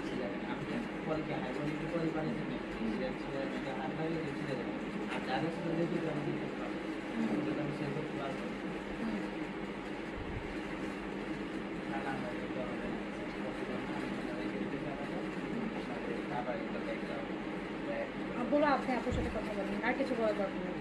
ছিলেন আপনি পরে হাই কোয়ালিটি করে পারেন হাত লাগিয়ে ছিঁড়ে যাবেন আর যাদের সাথে রেখে আমি দিতে পারবো যেটা আমি সেল করতে পারবো বলো আপনি আপুর সাথে কথা বলেন আর কিছু বলার দরকার নেই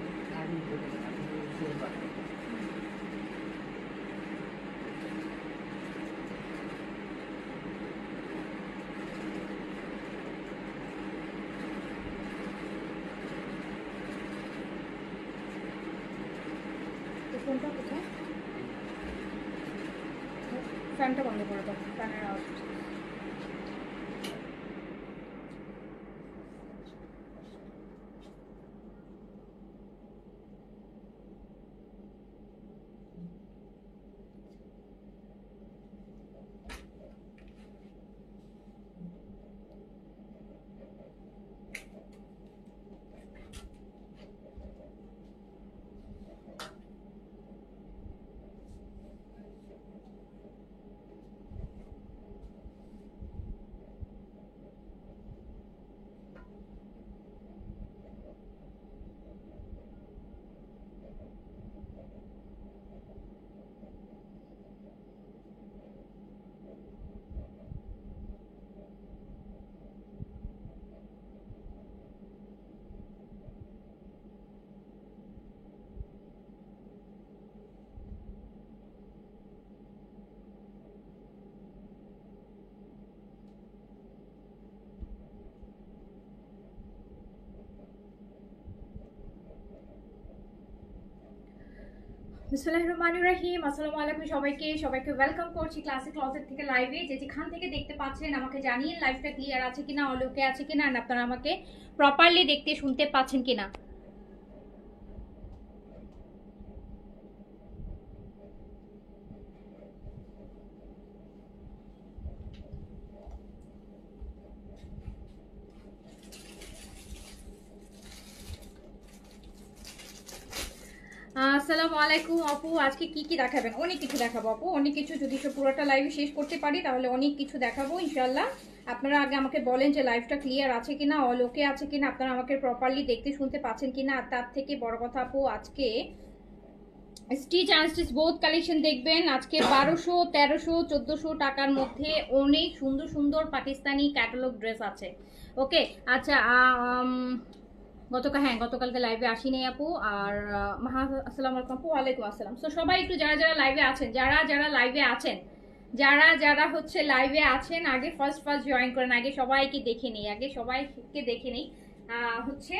ফোনটা কোথায় ফ্যানটা বন্ধ করে দাও ফ্যানের আওয়াজ বিসমিল্লাহির রহমানির রহিম। আসসালামু আলাইকুম সবাইকে ওয়েলকাম করছি ক্লাসিক ক্লজেট থেকে লাইভে। যেখান থেকে দেখতে পাচ্ছেন আমাকে জানিয়ে লাইভটা ক্লিয়ার আছে কিনা, অলোকে আছে কিনা, আর আপনারা আমাকে প্রপারলি দেখতে শুনতে পাচ্ছেন কিনা। আসসালামু আলাইকুম আপু, আজকে কি কি দেখাবেন? অনেক কিছু দেখাবো আপু, অনেক কিছু। যদি পুরোটা লাইভ শেষ করতে পারি তাহলে অনেক কিছু দেখাবো ইনশাল্লাহ। আপনারা আগে আমাকে বলেন যে লাইভটা ক্লিয়ার আছে কিনা, অল ওকে আছে কিনা, আপনারা আমাকে প্রপারলি দেখতে শুনতে পাচ্ছেন কিনা। আর তার থেকে বড় কথা আপু, আজকে স্টিচ আনস্টিচ বোথ কালেকশন দেখবেন। আজকে 1200, 1300, 1400 টাকার মধ্যে অনেক সুন্দর সুন্দর পাকিস্তানি ক্যাটালগ ড্রেস আছে। ওকে আচ্ছা, গতকালকে লাইভে আসিনি আপু। আর আসসালামু আলাইকুম আপু। ওয়ালাইকুম আসসালাম। সো সবাই একটু যারা লাইভে আছেন, যারা লাইভে আছেন, যারা হচ্ছে লাইভে আছেন, আগে ফার্স্ট জয়েন করেন। আগে সবাইকে দেখে নেই হচ্ছে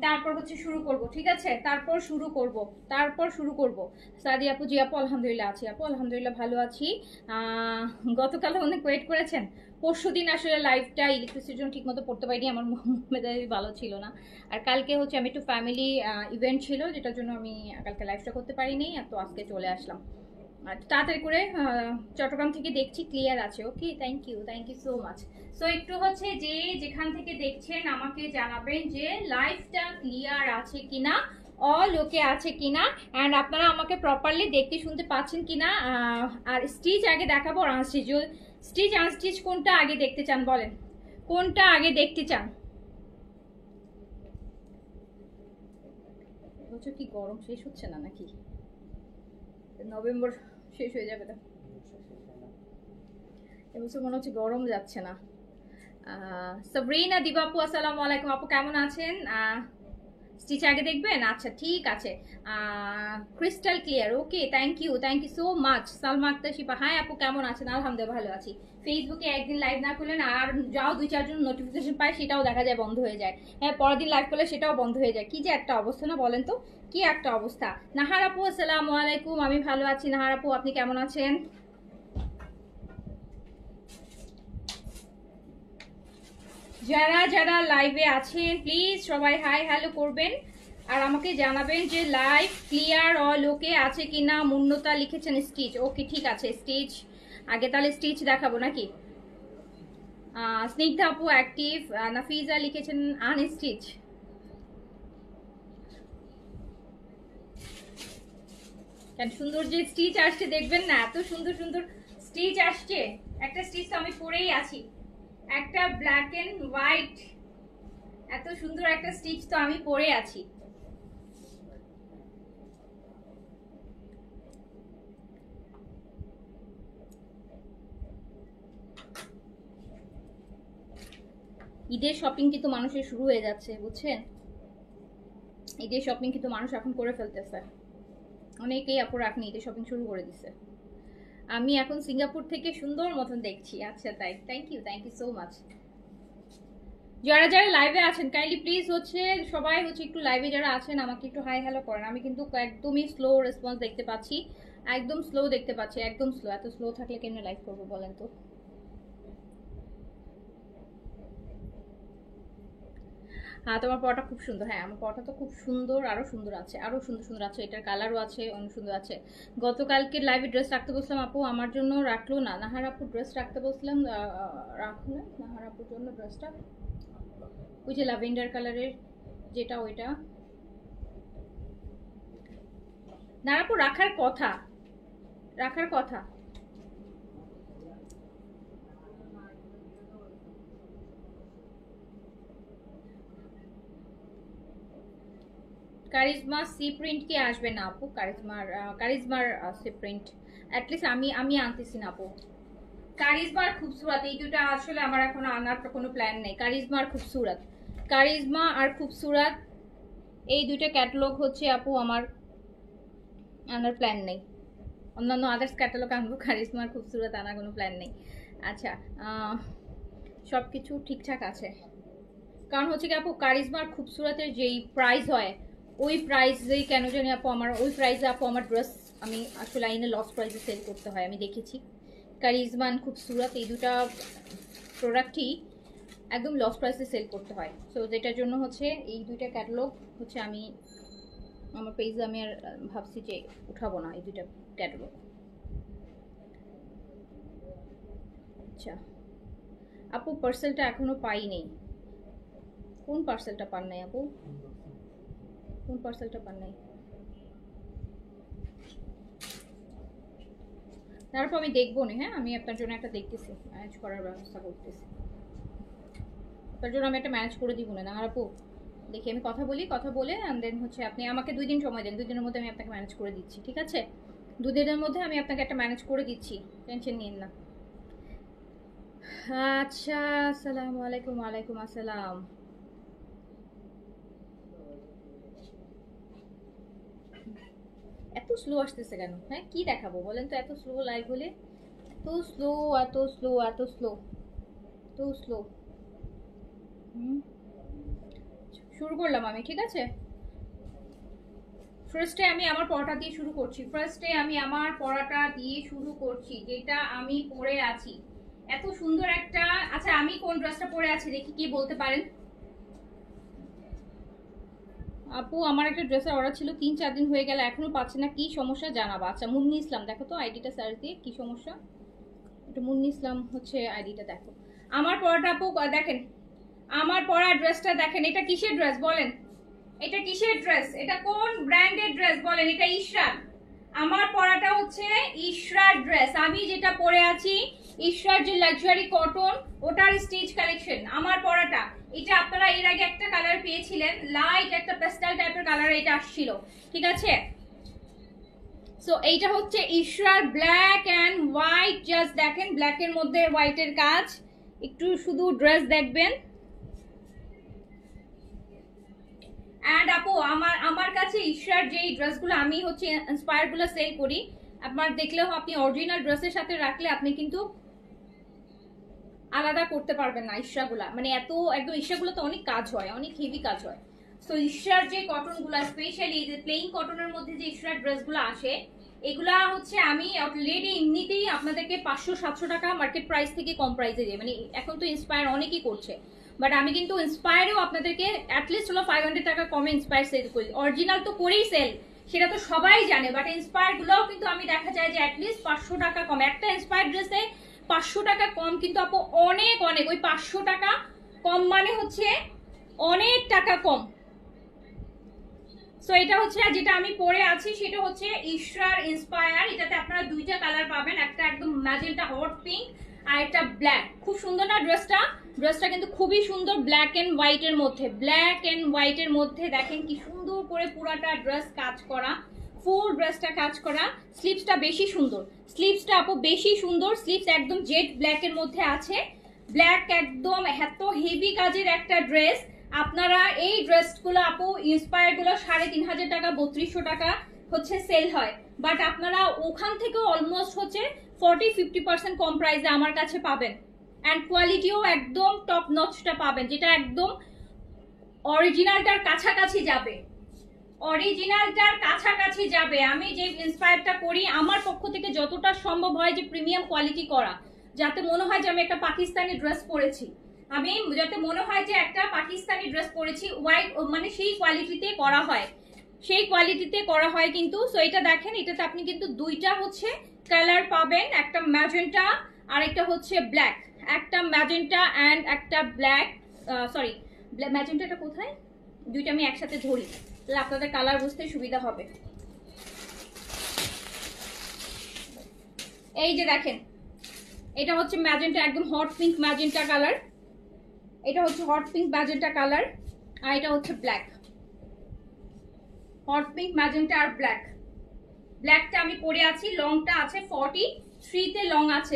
তারপর হচ্ছে শুরু করব, ঠিক আছে? তারপর শুরু করব। সাদি আপু, জি আপু আলহামদুলিল্লাহ আছি আপু, আলহামদুলিল্লাহ ভালো আছি। গতকাল অনেক ওয়েট করেছেন। পরশুদিন আসলে লাইভটা ইলেকট্রিসিটির জন্য ঠিকমতো পড়তে পারিনি, আমার মেজাজ ভালো ছিল না। আর কালকে হচ্ছে আমি একটু ফ্যামিলি ইভেন্ট ছিল, যেটার জন্য আমি কালকে লাইভটা করতে পারিনি। তো আজকে চলে আসলাম তাড়াতাড়ি করে। চট্টগ্রাম থেকে দেখছি ক্লিয়ার আছে। Okay, thank you so much. So একটু হচ্ছে যে যেখান থেকে দেখছেন আমাকে জানাবেন যে লাইভটা ক্লিয়ার আছে কিনা, অল ওকে আছে কিনা, অ্যান্ড আপনারা আমাকে প্রপারলি দেখতে শুনতে পাচ্ছেন কিনা। আর স্টিচ আগে দেখাবো আর স্টিচ আনস্টিচ কোনটা আগে দেখতে চান বলেন, কোনটা আগে দেখতে চান? বলছো কি গরম শেষ হচ্ছে না নাকি? নভেম্বর শেষ হয়ে যাবে, এবছর মনে হচ্ছে গরম যাচ্ছে না। সাবরিনা দিবাপু, আসসালামু আলাইকুম আপু, কেমন আছেন? স্টিচ আগে দেখবেন, আচ্ছা ঠিক আছে। Crystal clear, okay, thank you so much. Salma Akter Shipa, hi আপু কেমন আছেন? আলহামদুলিল্লাহ ভালো আছি। ফেসবুকে একদিন লাইভ না করলেন আর যাও 2-4 জন নোটিফিকেশন পায়, সেটাও দেখা যায় বন্ধ হয়ে যায়। হ্যাঁ, পরের দিন লাইভ করলে সেটাও বন্ধ হয়ে যায়। কি যে একটা অবস্থা না, বলেন তো কি একটা অবস্থা। নাহার আপু, আসসালামু আলাইকুম, আমি ভালো আছি। নাহার আপু আপনি কেমন আছেন? যারা লাইভে আছেন প্লিজ সবাই হাই হ্যালো করবেন আর আমাকে জানাবেন যে লাইভ ক্লিয়ার অল ওকে আছে কিনা। মুন্নতা লিখেছেন স্টিচ, ওকে ঠিক আছে। স্টিচ আগে তাহলে স্টিচ দেখাবো নাকি? স্নিগ্ধা আপু অ্যাক্টিভ। নাফিজা লিখেছেন আনস্টিচ। কেন সুন্দর যে স্টিচ আসছে দেখবেন না, এত সুন্দর সুন্দর স্টিচ আসছে। একটা স্টিচ তো আমি পরেই আছি, একটা ব্ল্যাক এন্ড হোয়াইট এত সুন্দর একটা স্টিচ তো আমি পরে আছি। ঈদের শপিং কিন্তু মানুষের শুরু হয়ে যাচ্ছে বুঝছেন, ঈদের শপিং কিন্তু মানুষ এখন করে ফেলতেছে, অনেকেই আপুর এখন ঈদের শপিং শুরু করে দিছে। আমি এখন সিঙ্গাপুর থেকে সুন্দর মতন দেখছি। আচ্ছা তাই, থ্যাংক ইউ সো মাচ। যারা যারা লাইভে আছেন কাইন্ডলি প্লিজ হচ্ছে সবাই হচ্ছে একটু লাইভে যারা আছেন আমাকে একটু হাই হ্যালো করেন। আমি কিন্তু একদমই স্লো রেসপন্স দেখতে পাচ্ছি, একদম স্লো দেখতে পাচ্ছি, একদম স্লো। এত স্লো থাকলে কেমনে লাইভ করবো বলেন তো। হ্যাঁ তোমার পরোটা খুব সুন্দর। হ্যাঁ আমার পরোটা তো খুব সুন্দর, আরো সুন্দর আছে, আরো সুন্দর সুন্দর আছে, এটার কালারও আছে, অনেক সুন্দর আছে। গতকালকে লাইভে ড্রেস রাখতে বসলাম, আপু আমার জন্য রাখলো না। নাহার আপু ড্রেস রাখতে বসলাম, রাখলো না নাহার আপুর জন্য ড্রেসটা, ওই যে ল্যাভেন্ডার কালারের যেটা, ওইটা নাহার আপু রাখার কথা, রাখার কথা। কারিজমা সি প্রিন্ট কি আসবে না আপু? কারিজমার সি প্রিন্ট অ্যাটলিস্ট আমি আনতেছি না আপু। কারিজমার খুবসুরত এই দুটা আসলে আমার এখন আনার কোনো প্ল্যান নেই। কারিজমার খুবসুরত, কারিজমা আর খুবসুরত এই দুইটা ক্যাটালগ হচ্ছে আপু আমার আনার প্ল্যান নেই। অন্যান্য আদার্স ক্যাটালগ আনবো, কারিজমার খুবসুরত আনার কোনো প্ল্যান নেই। আচ্ছা সব কিছু ঠিকঠাক আছে, কারণ হচ্ছে কি আপু কারিজমার খুবসুরতের যেই প্রাইস হয় ওই প্রাইসেই কেন জানি আপু আমার ওই প্রাইসে আপু আমার ড্রেস আমি আসলে আইনে লস প্রাইসে সেল করতে হয়, আমি দেখেছি। কারিজমান খুবসুরত এই দুটা প্রোডাক্টই একদম লস প্রাইসে সেল করতে হয়। সো যেটার জন্য হচ্ছে এই দুইটা ক্যাটালগ হচ্ছে আমি আমার পেজে আমি আর ভাবছি যে উঠাবো না এই দুইটা ক্যাটালগ। আচ্ছা আপু পার্সেলটা এখনো পাই নেই। কোন পার্সেলটা পান নাই আপু? কোন পার্সেলটা পান নাই? তারপর আমি দেখবো না। হ্যাঁ আমি আপনার জন্য একটা দেখতেছি, ম্যানেজ করার ব্যবস্থা করতেছি। তার জন্য আমি একটা ম্যানেজ করে দিব না আপু, দেখি আমি কথা বলি, কথা বলে অ্যান্ড দেন হচ্ছে আপনি আমাকে 2 দিন সময় দেন, 2 দিনের মধ্যে আমি আপনাকে ম্যানেজ করে দিচ্ছি, ঠিক আছে? 2 দিনের মধ্যে আমি আপনাকে একটা ম্যানেজ করে দিচ্ছি, টেনশন নিন না। আচ্ছা আসসালামু আলাইকুম। ওয়ালাইকুম আসসালাম। এত স্লো আসতেছে কেন? হ্যাঁ কি দেখাবো বলেন তো, এত স্লো লাইভ হলে? এত স্লো, এত স্লো, এত স্লো, এত স্লো। শুরু করলাম আমি, ঠিক আছে? ফার্স্টে আমি আমার পড়াটা দিয়ে শুরু করছি, যেটা আমি পরে আছি। এত সুন্দর একটা, আচ্ছা আমি কোন ড্রেসটা পরে আছি দেখি কি বলতে পারেন। আপু আমার একটা ড্রেসের অর্ডার ছিল 3-4 দিন হয়ে গেল, এখনো পাচ্ছি না, কি সমস্যা জানাবা। আচ্ছা মুন্নি ইসলাম, দেখো তো আইডিটা সার্চ দিয়ে কি সমস্যা। এটা মুন্নি ইসলাম হচ্ছে আইডিটা, দেখো আমার পরাটা আপু দেখেন, আমার পরা ড্রেসটা দেখেন, এটা কিসের ড্রেস বলেন? এটা কিসের ড্রেস? এটা কোন ব্র্যান্ডের ড্রেস বলেন? এটা ইশরার। আমার পরাটা হচ্ছে ইশরার ড্রেস, আমি যেটা পরে আছি ইশরার যে লাক্সারি কটন ওটার স্টিচ কালেকশন। আমার পরাটা এটা আপনারা এর আগে একটা কালার পেয়েছিলেন, লাইট একটা পেস্টাল টাইপের কালার, এটা আসছিল, ঠিক আছে? সো এইটা হচ্ছে ইশরার ব্ল্যাক এন্ড হোয়াইট, জাস্ট দেখেন ব্ল্যাকের মধ্যে হোয়াইটের কাজ, একটু শুধু ড্রেস দেখবেন। এন্ড আপু আমার কাছে ইশরার যে ড্রেসগুলো আমি হচ্ছে ইন্সপায়ার গুলো সেল করি, আপনার দেখলেও আপনি অরিজিনাল ড্রেসের সাথে রাখলে আপনি কিন্তু আলাদা করতে পারবেন না ইশরাগুলা, মানে এত একদম ইশরাগুলো তো অনেক কাজ হয়, অনেক হেভি কাজ হয়। সো ইশরার যে কটনগুলো, স্পেশালি যে প্লেইন কটনের মধ্যে যে ইশরার ড্রেসগুলো আসে, এগুলা হচ্ছে আমি অলরেডি এমনিতেই আপনাদেরকে 500-700 টাকা মার্কেট প্রাইস থেকে কম প্রাইসে দিই, মানে এখন তো ইন্সপায়ার অনেকেই করছে, বাট আমি কিন্তু ইন্সপায়ারেও আপনাদেরকে অ্যাটলিস্ট হলো 500 টাকা কমে ইন্সপায়ার সেল করি। অরিজিনাল তো করেই সেল, সেটা তো সবাই জানে, বাট ইন্সপায়ার গুলোও কিন্তু আমি দেখা যায় যে অ্যাটলিস্ট 500 টাকা কম, একটা ইন্সপায়ার ড্রেসে 500 টাকা কম কিন্তু আপু অনেক অনেক, ওই 500 টাকা কম মানে হচ্ছে অনেক টাকা কম। সো এটা হচ্ছে যেটা আমি পরে আছি সেটা হচ্ছে ইশরার ইন্সপায়ার, এটাতে আপনারা দুইটা কালার পাবেন, একটা একদম ম্যাজেন্টা হট পিঙ্ক আর এটা ব্ল্যাক, খুব সুন্দর না ড্রেসটা? ড্রেসটা কিন্তু খুবই সুন্দর, ব্ল্যাক এন্ড হোয়াইটের মধ্যে, ব্ল্যাক এন্ড হোয়াইটের মধ্যে দেখেন কি সুন্দর করে পুরাটা ড্রেস কাজ করা, ফুল ড্রেসটা কাজ করা। স্লিভসটা বেশি সুন্দর, স্লিভসটা আপু বেশি সুন্দর, স্লিভস একদম জেড ব্ল্যাক এর মধ্যে আছে, ব্ল্যাক একদম এত হেভি কাজের একটা ড্রেস। আপনারা এই ড্রেসগুলো আপু ইন্সপায়ার গুলো ৩৫০০ টাকা ৩২০০ টাকা হচ্ছে সেল হয়, বাট আপনারা ওখান থেকে অলমোস্ট হচ্ছে 40-50% কম প্রাইসে আমার কাছে পাবেন। অ্যান্ড কোয়ালিটিও একদম টপ নচটা পাবেন, যেটা একদম অরিজিনালটার কাছাকাছি যাবে, অরিজিনালটার কাছাকাছি যাবে। আমি যে ইন্সপায়ারটা করি আমার পক্ষ থেকে যতটা সম্ভব হয় যে প্রিমিয়াম কোয়ালিটি করা, যাতে মনে হয় যে আমি একটা পাকিস্তানি ড্রেস পরেছি, আমি যাতে মনে হয় যে একটা পাকিস্তানি ড্রেস পরেছি, হোয়াইট মানে সেই কোয়ালিটিতে করা হয়, সেই কোয়ালিটিতে করা হয় কিন্তু। সো এটা দেখেন, এটাতে আপনি কিন্তু দুইটা হচ্ছে কালার পাবেন, একটা ম্যাজেন্টা আর একটা হচ্ছে ব্ল্যাক, একটা ম্যাজেন্টা অ্যান্ড একটা ব্ল্যাক, সরি ম্যাজেন্টাটা কোথায়, দুইটা আমি একসাথে ধরি তাহলে আপনাদের কালার বুঝতে সুবিধা হবে। এই যে দেখেন, এটা হচ্ছে ম্যাজেন্টা, একদম হট পিঙ্ক ম্যাজেন্টা কালার, এটা হচ্ছে হট পিঙ্ক ম্যাজেন্টা কালার, আর এটা হচ্ছে ব্ল্যাক, হট পিঙ্ক ম্যাজেন্টা আর ব্ল্যাক। ব্ল্যাকটা আমি পরে আছি, লংটা আছে 43-তে, লং আছে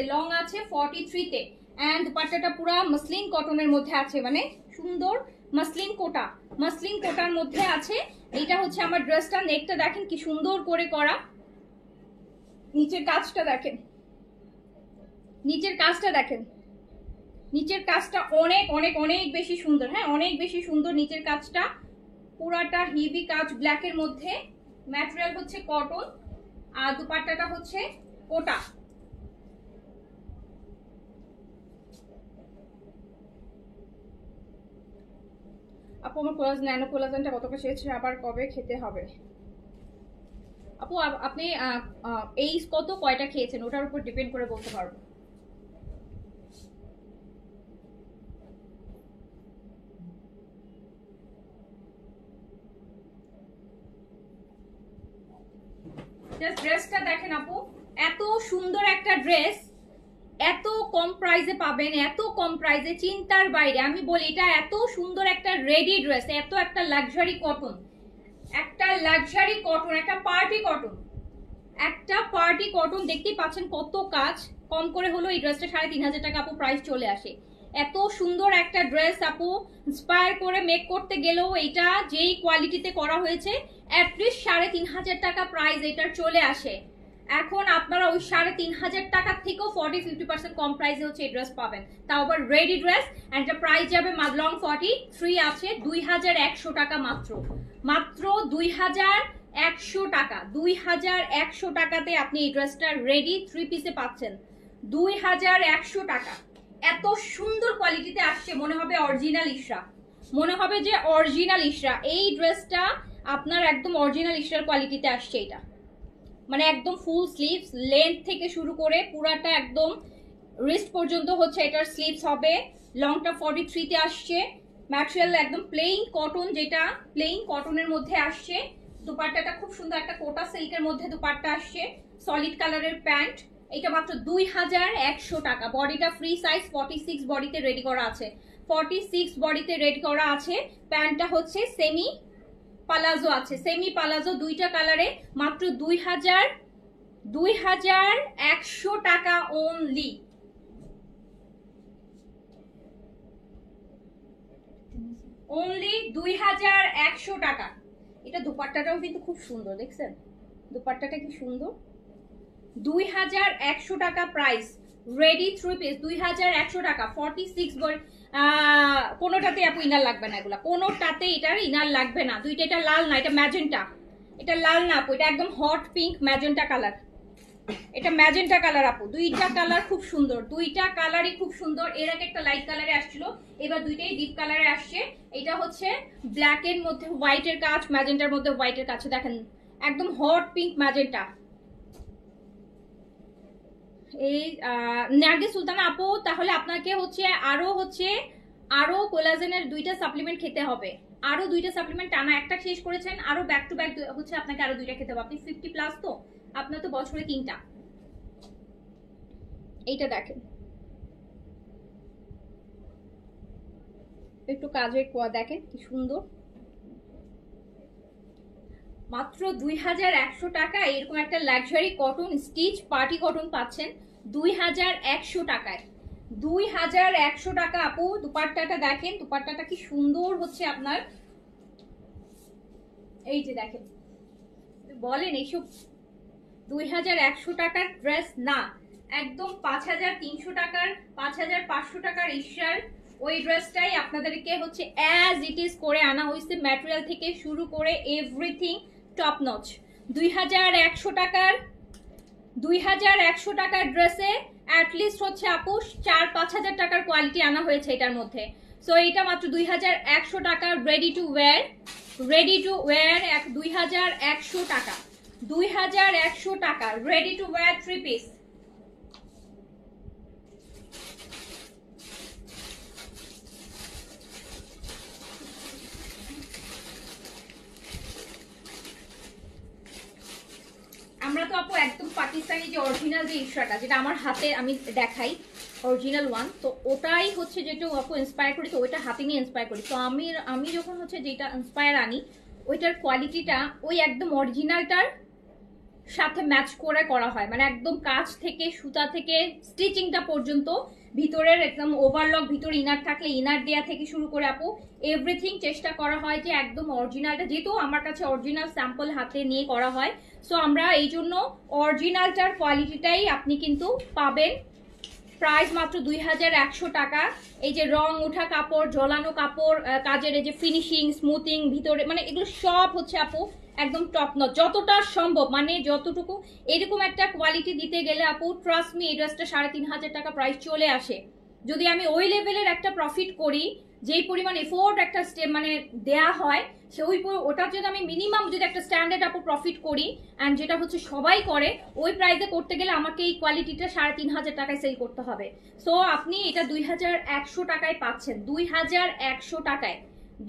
43-তে, এন্ড দুপাট্টাটা পুরো মসলিন কটনের মধ্যে আছে, মানে সুন্দর মসলিন কোটা, মসলিন কোটার মধ্যে আছে। এটা হচ্ছে আমার ড্রেসটা, নেকটা দেখেন কি সুন্দর করে করা, নিচের কাজটা দেখেন, নিচের কাজটা দেখেন, নিচের কাজটা অনেক অনেক অনেক বেশি সুন্দর, হ্যাঁ অনেক বেশি সুন্দর নিচের কাজটা, পুরাটা হেভি কাজ ব্ল্যাকের মধ্যে, ম্যাটেরিয়াল হচ্ছে কটন, আর দুপাট্টাটা হচ্ছে কোটা। আপু আমার কোলাজেন, ন্যানো কোলাজেনটা কত করে শেষ, আবার কবে খেতে হবে? আপু আপনি এই কত কয়টা খেয়েছেন ওটার উপর ডিপেন্ড করে বলতে পারবো। ড্রেসটা দেখেন আপু, এত সুন্দর একটা ড্রেস, এত কম প্রাইসে পাবেন, এত কম প্রাইসে চিন্তার বাইরে। আমি বলি এটা এত সুন্দর একটা রেডি ড্রেস, এত একটা লাক্সারি কটন, একটা লাক্সারি কটন, একটা পার্টি কটন, একটা পার্টি কটন, দেখতেই পাচ্ছেন কত কাজ, কম করে হলো এই ড্রেসটা ৩৫০০ টাকা আপু প্রাইস চলে আসে। এত সুন্দর একটা ড্রেস আপু ইন্সপায়ার করে মেক করতে গেলেও এটা যেই কোয়ালিটিতে করা হয়েছে অ্যাটলিস্ট ৩৫০০ টাকা প্রাইস এটার চলে আসে। এখন আপনারা ওই ৩৫০০ টাকার থেকেও 40-50% কম প্রাইসে হচ্ছে এই ড্রেস পাবেন, তাও আবার রেডি ড্রেস, এন্ড প্রাইস যাবে লং 43 আছে 2100 টাকা মাত্র, মাত্র 2100 টাকা, 2100 টাকাতে আপনি এই ড্রেসটা রেডি 3 পিসে পাচ্ছেন, 2100 টাকা। এত সুন্দর কোয়ালিটিতে আসছে, মনে হবে অরিজিনাল ইশরা, মনে হবে যে অরিজিনাল ইশরা। এই ড্রেসটা আপনার একদম অরিজিনাল ইশরার কোয়ালিটিতে আসছে, এটা মানে একদম ফুল স্লিভস, লেন্থ থেকে শুরু করে পুরাটা একদম রিস্ট পর্যন্ত হচ্ছে এটার স্লিভস হবে, লংটা 43-তে আসছে, ম্যাটেরিয়াল একদম প্লেইন কটন, যেটা প্লেইন কটনের মধ্যে আসছে। দুপাট্টাটা খুব সুন্দর একটা কোটা সিল্কের মধ্যে দুপাট্টা আসছে, সলিড কালারের প্যান্ট, এটা মাত্র 2100 টাকা। বডিটা ফ্রি সাইজ 46 বডিতে রেডি করা আছে, 46 বডিতে রেডি করা আছে। প্যান্টটা হচ্ছে সেমি পালাজো আছে, সেমি পালাজো, দুইটা কালারে, মাত্র 2100 টাকা অনলি। অনলি 2100 টাকা। এটা দুপাট্টাটাও কিন্তু খুব সুন্দর, দেখছেন দুপাট্টাটা কি সুন্দর, 2100 টাকা প্রাইস, রেডি 3 পিস 2100 টাকা, 46 বডি। কোনোটাতে আপু ইনার লাগবে না, এগুলা কোনোটাতে এটার ইনার লাগবে না। দুইটা, এটা লাল না, এটা ম্যাজেন্টা, এটা লাল না আপু, এটা একদম হট পিঙ্ক ম্যাজেন্টা কালার, এটা ম্যাজেন্টা কালার আপু, দুইটা কালার খুব সুন্দর, দুইটা কালারই খুব সুন্দর। এর আগে একটা লাইট কালারে আসছিল, এবার দুইটাই ডিপ কালারে আসছে। এটা হচ্ছে ব্ল্যাক এর মধ্যে হোয়াইটের কাজ, ম্যাজেন্টার মধ্যে হোয়াইটের কাজ, দেখেন একদম হট পিঙ্ক ম্যাজেন্টা। এই নার্গিস সুলতানা আপু, তাহলে আপনাকে হচ্ছে আরো কোলাজেনের 2টা সাপ্লিমেন্ট খেতে হবে, আরো 2টা সাপ্লিমেন্ট টানা, একটা শেষ করেছেন, আরো ব্যাক টু ব্যাক হচ্ছে আপনাকে আরো 2টা খেতে হবে। আপনি 50+ তো, আপনার তো বছরে 3টা। এইটা দেখেন একটু কাজের কোয়া দেখেন কি সুন্দর, মাত্র 2100 টাকা এরকম একটা luxury cotton stitch party cotton পাচ্ছেন 2100 টাকায়। 2100 টাকা আপু। দুপাট্টাটা দেখেন, দুপাট্টাটা কি সুন্দর হচ্ছে আপনার, এই যে দেখেন, বলেন এইসব 2100 টাকার ড্রেস না, একদম 5300 টাকার 5500 টাকার ইশার ওই ড্রেসটাই আপনাদেরকে হচ্ছে অ্যাজ ইট ইজ করে আনা হয়েছে, ম্যাটেরিয়াল থেকে শুরু করে এভরিথিং টপ নচ। 2100 টাকার 2100 টাকার ড্রেসে অ্যাটলিস্ট হচ্ছে আপু 4-5 হাজার টাকার কোয়ালিটি আনা হয়েছে এটার মধ্যে। সো এটা মাত্র 2100 টাকা ready to wire, ready to wire 2100 টাকা, 2100 টাকা রেডি টু ওয়্যার 3 পিস। আমরা তো আপু একদম পাকিস্তানি যে অরিজিনাল যে ইশরাটা যেটা আমার হাতে আমি দেখাই অরিজিনাল ওয়ান, তো ওটাই হচ্ছে যেটা আপু ইন্সপায়ার করি, তো ওইটা হাতে নিয়ে ইন্সপায়ার করি। তো আমি যখন হচ্ছে যেটা ইন্সপায়ার আনি ওইটার কোয়ালিটিটা ওই একদম অরিজিনালটার সাথে ম্যাচ করে করা হয়, মানে একদম কাজ থেকে সুতা থেকে স্টিচিংটা পর্যন্ত, ভিতরের একদম ওভারলক, ভিতরে ইনার থাকলে ইনার দেয়া থেকে শুরু করে আপু এভরিথিং চেষ্টা করা হয় যে একদম অরিজিনালটা, যেহেতু আমার কাছে অরিজিনাল স্যাম্পল হাতে নিয়ে করা হয়, সো আমরা এই জন্য অরিজিনালটার কোয়ালিটিটাই আপনি কিন্তু পাবেন। প্রাইস মাত্র 2100 টাকা। এই যে রং ওঠা কাপড়, ঝোলানো কাপড়, কাজের এই যে ফিনিশিং, স্মুথিং ভিতরে, মানে এগুলো সব হচ্ছে আপু একদম টপ নচ যতটা সম্ভব, মানে যতটুকু এরকম একটা কোয়ালিটি দিতে গেলে আপু ট্রাস্ট মি এই ড্রেসটা 3500 টাকা প্রাইস চলে আসে। যদি আমি ওই লেভেলের একটা প্রফিট করি, যেই পরিমাণ এফোর্ট একটা মানে দেয়া হয়, সে ওটার জন্য আমি মিনিমাম যদি একটা স্ট্যান্ডার্ড আপু প্রফিট করি, অ্যান্ড যেটা হচ্ছে সবাই করে, ওই প্রাইসে করতে গেলে আমাকে এই কোয়ালিটিটা 3500 টাকায় সেল করতে হবে। সো আপনি এটা 2100 টাকায় পাচ্ছেন, 2100 টাকায়,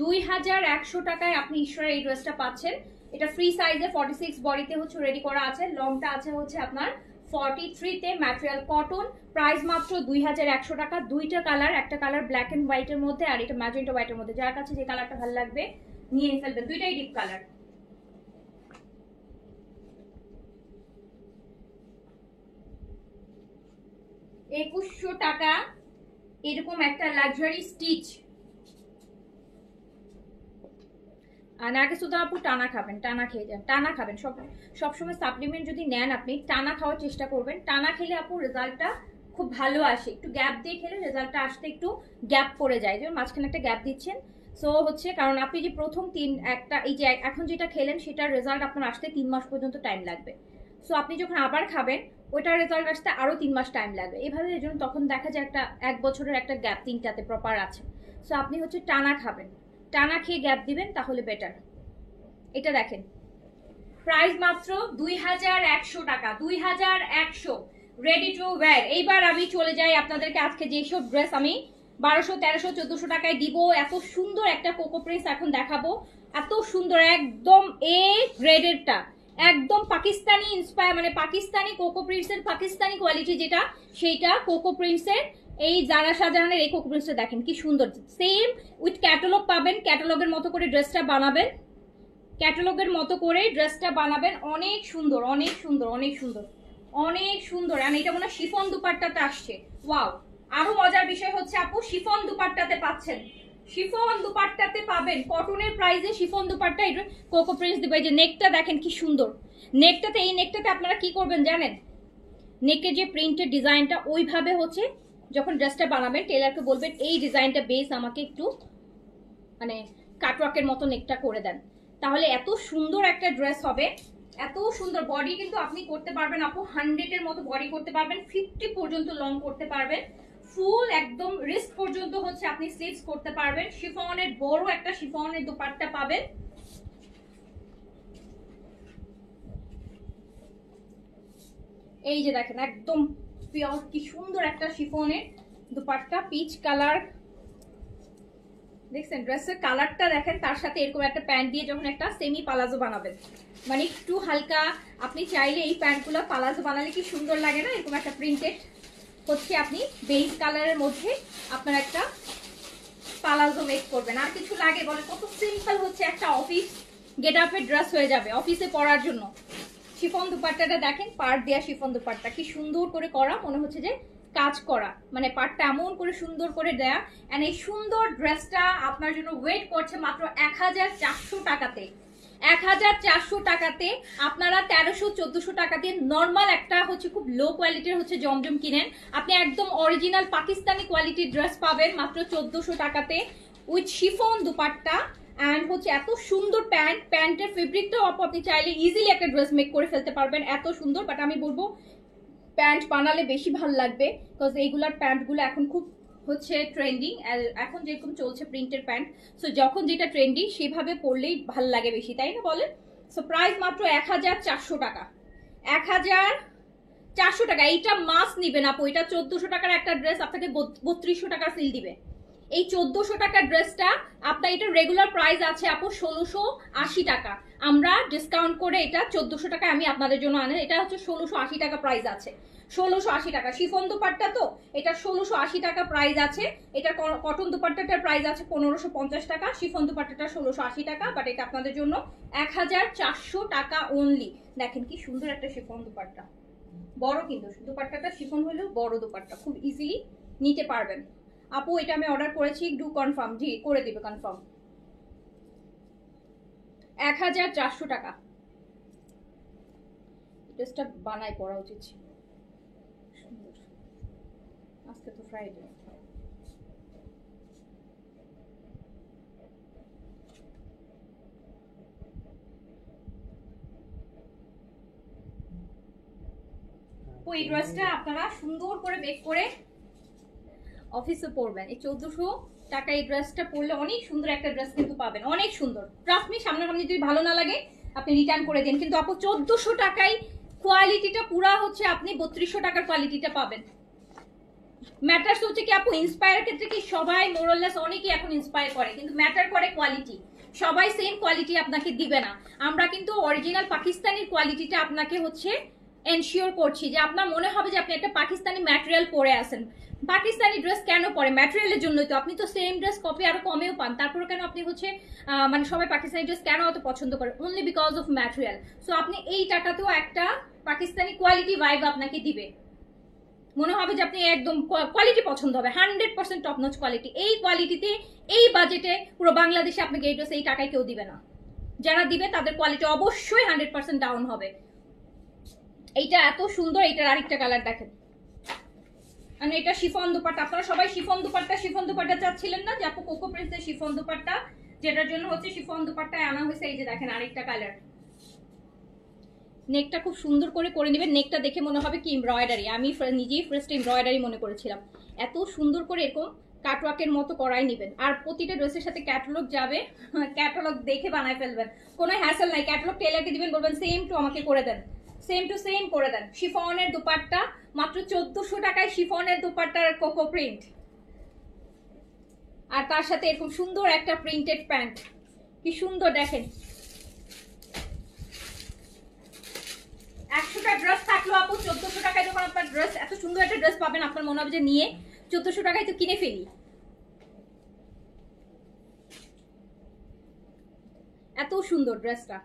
2100 টাকায় আপনি ঈশ্বরের এই ড্রেসটা পাচ্ছেন। এটা ফ্রি সাইজে 46 বডিতে হচ্ছে রেডি করা আছে, লংটা আছে হচ্ছে আপনার 43-তে, ম্যাটেরিয়াল কটন, প্রাইস মাত্র 2100 টাকা। দুইটা কালার, একটা কালার ব্ল্যাক এন্ড হোয়াইটের মধ্যে আর এটা ম্যাজেন্টা হোয়াইটের মধ্যে, যার কাছে যে কালারটা ভালো লাগবে নিয়ে ফেলবেন, দুইটাই ডিপ কালার। $2100 টাকা এরকম একটা লাক্সারি স্টিচ। আর আগে শুধু আপু টানা খাবেন, টানা খেয়ে যান, টানা খাবেন, সবসময় সাপ্লিমেন্ট যদি নেন আপনি টানা খাওয়ার চেষ্টা করবেন। টানা খেলে আপু রেজাল্টটা খুব ভালো আসে, একটু গ্যাপ দিয়ে খেলে রেজাল্টটা আসতে একটু গ্যাপ পড়ে যায়, যেমন মাঝখানে একটা গ্যাপ দিচ্ছেন। সো হচ্ছে কারণ আপনি যে প্রথম একটা এই যে এখন যেটা খেলেন সেটার রেজাল্ট আপনার আসতে 3 মাস পর্যন্ত টাইম লাগবে। সো আপনি যখন আবার খাবেন ওইটার রেজাল্ট আসতে আরো 3 মাস টাইম লাগবে, এভাবে এই জন্য তখন দেখা যায় একটা 1 বছরের একটা গ্যাপ তিনটাতে প্রপার আছে। সো আপনি হচ্ছে টানা খাবেন, টানা খেয়ে গ্যাপ দিবেন তাহলে বেটার। এটা দেখেন প্রাইস মাত্র 2100 টাকা, 2100 রেডি টু ওয়্যার। এইবার আমি চলে যাই আপনাদেরকে আজকে যেসব ড্রেস আমি 1200, 1300, 1400 টাকায় দিব, এত সুন্দর একটা কোকো প্রিন্স এখন দেখাবো, এত সুন্দর একদম এ গ্রেডেরটা, একদম পাকিস্তানি ইন্সপায়ার, মানে পাকিস্তানি কোকো প্রিন্টসের পাকিস্তানি কোয়ালিটি যেটা, সেইটা কোকো প্রিন্টসের এই জারা শাহজাহানের এই কোকো প্রিন্টসটা দেখেন কি সুন্দর, সেম উইথ ক্যাটালগ পাবেন, ক্যাটালগের মতো করে ড্রেসটা বানাবেন, ক্যাটালগের মতো করে ড্রেসটা বানাবেন, অনেক সুন্দর, অনেক সুন্দর, অনেক সুন্দর, অনেক সুন্দর। আর এটা মনে হয় শিফন দুপাট্টাতে আসছে, ওয়াও। আরো মজার বিষয় হচ্ছে আপু শিফন দুপাট্টাতে পাচ্ছেন, শিফন দুপাট্টাতে পাবেন কটনের প্রাইসে শিফন দুপাট্টা, এটা কোকো প্রিন্স দিবে। যে নেকটা দেখেন কি সুন্দর, নেকটাতে এই নেকটাতে আপনারা কি করবেন জানেন, নেকের যে প্রিন্টের ডিজাইনটা ওইভাবে হচ্ছে যখন ড্রেসটা বানাবেন টেলারকে বলবেন এই ডিজাইনটা বেস আমাকে একটু মানে কাটওয়ার্কের মতো নেকটা করে দেন, তাহলে এত সুন্দর একটা ড্রেস হবে, এত সুন্দর। বডি কিন্তু আপনি করতে পারবেন আপু 100-এর মতো বডি করতে পারবেন, 50 পর্যন্ত লং করতে পারবেন, ফুল একদম রিস্ট পর্যন্ত হচ্ছে আপনি স্লিভস করতে পারবেন। শিফনের বড় একটা শিফনের দুপাট্টা পাবেন, এই যে দেখেন একদম পিওর কি সুন্দর একটা শিফনের দুপাট্টা, পিচ কালার, দেখছেন ড্রেসের কালারটা দেখেন, তার সাথে এরকম একটা প্যান্ট দিয়ে যখন একটা সেমি পালাজো বানাবেন, মানে একটু হালকা, আপনি চাইলে এই প্যান্টগুলো পালাজো বানালে কি সুন্দর লাগে না, এরকম একটা প্রিন্টেড হচ্ছে আপনি বেজ কালারের মধ্যে আপনার একটা পালাজো মেক করবেন। আর কিছু লাগে বলে? কত সিম্পল হচ্ছে একটা অফিস গেট আপের ড্রেস হয়ে যাবে অফিসে পরার জন্য। শিফন দুপাট্টাটা দেখেন, পাড় দেয়া শিফন দুপাট্টা কি সুন্দর করে করা, মনে হচ্ছে যে কাজ করা, মানে পাড়টা এমন করে সুন্দর করে দেয়া। এন্ড এই সুন্দর ড্রেসটা আপনার জন্য ওয়েট করছে মাত্র 1400 টাকাতে। 1400 টাকাতে আপনারা 1300-1400 টাকা দিয়ে নর্মাল একটা হচ্ছে খুব লো কোয়ালিটির হচ্ছে জমজম কিনেন, আপনি একদম অরিজিনাল পাকিস্তানি কোয়ালিটির ড্রেস পাবেন মাত্র 1400 টাকাতে উইথ শিফন দুপাট্টা। অ্যান্ড হচ্ছে এত সুন্দর প্যান্টের ফেব্রিকটাও আপনি চাইলে ইজিলি একটা ড্রেস মেক করে ফেলতে পারবেন, এত সুন্দর। বাট আমি বলবো প্যান্ট বানালে বেশি ভালো লাগবে, বিকজ এইগুলার প্যান্টগুলো এখন খুব হচ্ছে ট্রেন্ডিং, এখন যেরকম চলছে প্রিন্টের প্যান্ট, সো যখন যেটা ট্রেন্ডি সেভাবে পরলেই ভালো লাগে বেশি, তাই না বলেন? সো প্রাইস মাত্র 1400 টাকা। 1400 টাকা। এইটা মাস নিবেন আপু, এটা 1400 টাকার একটা ড্রেস আপনাকে 3200 টাকার ফিল দিবে। এই 1400 টাকার ড্রেসটা আপনার এটা রেগুলার প্রাইস আছে আপু 1680 টাকা, আমরা ডিসকাউন্ট করে এটা 1400 টাকা আমি আপনাদের জন্য আনে, এটা হচ্ছে 1680 টাকা প্রাইস আছে। 1680 টাকা শিফন দুপাট্টা, তো এটা 1680 টাকা প্রাইস আছে। এটা কটন দুপাট্টাটার প্রাইস আছে 1550 টাকা, শিফন দুপাট্টাটা 1680 টাকা। বাট এটা আপনাদের জন্য 1400 টাকা অনলি। দেখেন কি সুন্দর একটা শিফন দুপাট্টা, বড় কিন্তু দুপাট্টাটা শিফন হলেও বড় দুপাট্টা, খুব ইজিলি নিতে পারবেন। আপু এটা আমি অর্ডার করেছি, ডু কনফার্ম? জি করে দিবে কনফার্ম। 1400 টাকা। ড্রেসটা বানাই পরা উচিত ছিল, সুন্দর। আজকে তো ফ্রাইডে। ওই ড্রেসটা আপনারা সুন্দর করে বেক করে অফিসে পরবেন। এই 1400 টাকা এই ড্রেসটা পরলে অনেক সুন্দর একটা ড্রেস কিন্তু পাবেন, অনেক সুন্দর। ট্রাস্ট মি, সামনাসামনি যদি ভালো না লাগে আপনি রিটার্ন করে দেন, কিন্তু আপু 1400 টাকায় কোয়ালিটিটা পুরা হচ্ছে আপনি 3200 টাকার কোয়ালিটিটা পাবেন। ম্যাটারস হচ্ছে কি আপু, ইন্সপায়ার ক্ষেত্রে কি সবাই মোরলেস অনেকেই এখন ইন্সপায়ার করে, কিন্তু ম্যাটার করে কোয়ালিটি। সবাই সেম কোয়ালিটি আপনাকে দিবে না, আমরা কিন্তু অরিজিনাল পাকিস্তানি কোয়ালিটিটা আপনাকে হচ্ছে এনশিওর করছি, যে আপনার মনে হবে যে আপনি একটা পাকিস্তানি ম্যাটেরিয়াল পরে আছেন। পাকিস্তানি ড্রেস কেন পরে? ম্যাটেরিয়ালের জন্যই তো। আপনি তো সেম ড্রেস কপি আরো কমেও পান, তারপরে কেন আপনি হচ্ছে মানে সবাই পাকিস্তানি ড্রেস কেন অত পছন্দ করে? Only because of material. So আপনি এই টাকাতেও একটা পাকিস্তানি কোয়ালিটি ভাইব আপনাকে দিবে, মনে হবে যে আপনি একদম কোয়ালিটি পছন্দ হবে, 100% টপ নচ কোয়ালিটি। এই কোয়ালিটিতে এই বাজেটে পুরো বাংলাদেশে আপনাকে এই ড্রেস এই টাকায় কেউ দিবে না। যারা দিবে তাদের কোয়ালিটি অবশ্যই 100% ডাউন হবে। এইটা এত সুন্দর, এইটার আরেকটা কালার দেখেন। আর এটা শিফন দুপাট্টা, আপনারা সবাই শিফন দুপাট্টা চাচ্ছিলেন না, যে আপু কোকো প্রিন্সের শিফন দুপাট্টা, যেটার জন্য হচ্ছে শিফন দুপাট্টায় আনা হয়েছে। এই যে দেখেন আরেকটা কালার। নেকটা খুব সুন্দর করে নেবেন, নেকটা দেখে মনে হবে কি এমব্রয়ডারি। আমি নিজেই ফার্স্ট এমব্রয়ডারি মনে করেছিলাম, এত সুন্দর করে এরকম কাটওয়ার্কের মতো করাই নেবেন। আর প্রতিটা ড্রেসের সাথে ক্যাটালগ যাবে, ক্যাটালগ দেখে বানায় ফেলবেন, কোনো হ্যাসেল নাই। ক্যাটালগ টেলারকে দিবেন, বলবেন সেম টু আমাকে করে দেন, সেম টু সেম করে দেন। শিফনের দুপাট্টা মাত্র 1400 টাকায়, শিফনের দুপাট্টার কোকো প্রিন্ট, আর তার সাথে এরকম সুন্দর একটা প্রিন্টেড প্যান্ট, কি সুন্দর দেখেন। 100টা ড্রেস থাকলো আপু 1400 টাকায়, যখন আপনার ড্রেস এত সুন্দর একটা ড্রেস পাবেন আপনার মনে হবে যে নিয়ে 1400 টাকায় তো কিনে ফেলি। এত সুন্দর ড্রেসটা।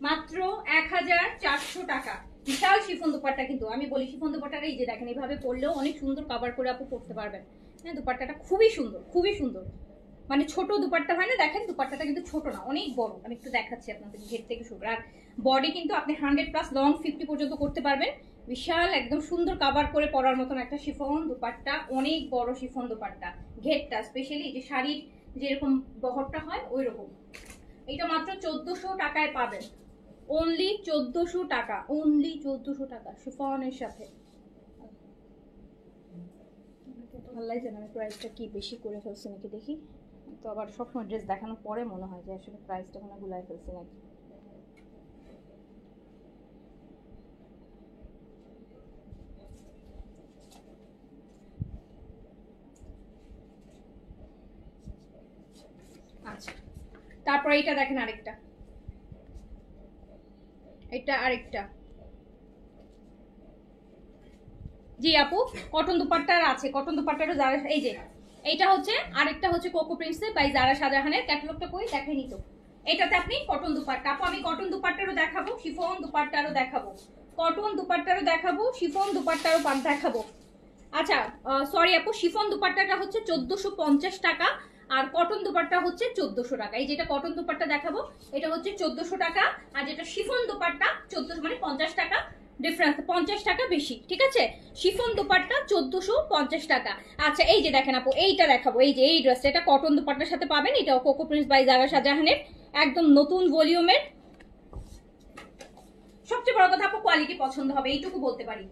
মাত্র 1400 টাকা। বিশাল শিফন দুপাট্টা, কিন্তু আমি বলি শিফন দুপাট্টাটা এই যে দেখেন এইভাবে পরলেও অনেক সুন্দর কভার করে আপু পরতে পারবেন। হ্যাঁ, দুপাট্টাটা খুবই সুন্দর, খুবই সুন্দর। মানে ছোট দুপাট্টা হয় না, দেখেন দুপাট্টাটা কিন্তু ছোট না, অনেক বড়। আমি একটু দেখাচ্ছি আপনাদের ঘের থেকে শুরু। আর বডি কিন্তু আপনি 100+ লং 50 পর্যন্ত করতে পারবেন। বিশাল একদম সুন্দর কভার করে পরার মতন একটা শিফন দুপাট্টা, অনেক বড় শিফন দুপাট্টা। ঘেরটা স্পেশালি যে শাড়ির যেরকম বহরটা হয় ওই রকম। এটা মাত্র 1400 টাকায় পাবেন, অনলি 1400 টাকা, অনলি 1400 টাকা শিফনের সাথে। ভালো লাগছে না? আমি প্রাইসটা কি বেশি করে ফেলছি নাকি দেখি তো, আবার সবসময় ড্রেস দেখানোর পরে মনে হয় যে আসলে প্রাইসটা কোনো গুলাই ফেলছি নাকি। আচ্ছা, তারপরে এটা দেখেন আরেকটা, এটা আরেকটা। জি আপু, কটন দুপাট্টার আছে, কটন দুপাট্টারও যারা, এই যে এইটা হচ্ছে আরেকটা হচ্ছে কোকো প্রিন্সেস বাই জারা শাহজাহানের। ক্যাটালগটা কই দেখাইনি তো। এটাতে আপনি কটন দুপাট্টা, আপু আমি কটন দুপাট্টারও দেখাবো, শিফন দুপাট্টারও দেখাবো, কটন দুপাট্টারও দেখাবো, শিফন দুপাট্টারও দেখাবো। আচ্ছা সরি আপু, শিফন দুপাট্টাটা হচ্ছে 1450 টাকা আর কটন দুপাট্টা হচ্ছে 1400 টাকা। এই যেটা কটন দুপাট্টা দেখাবো এটা হচ্ছে 1400 টাকা, আর যেটা শিফন দুপাট্টা 1400, মানে 50 টাকা ডিফারেন্স, 50 টাকা বেশি, ঠিক আছে। শিফন দুপাট্টা 1450 টাকা। আচ্ছা এই যে দেখেন আপু, এইটা দেখাবো, এই যে এই ড্রেসটা, এটা কটন দুপাট্টার সাথে পাবেন, এটাও কোকো প্রিন্স বাই জারা শাহজাহানের, একদম নতুন ভলিউমের। সবচেয়ে বড় কথা আপু, কোয়ালিটি পছন্দ হবে, এইটুকু বলতে পারি।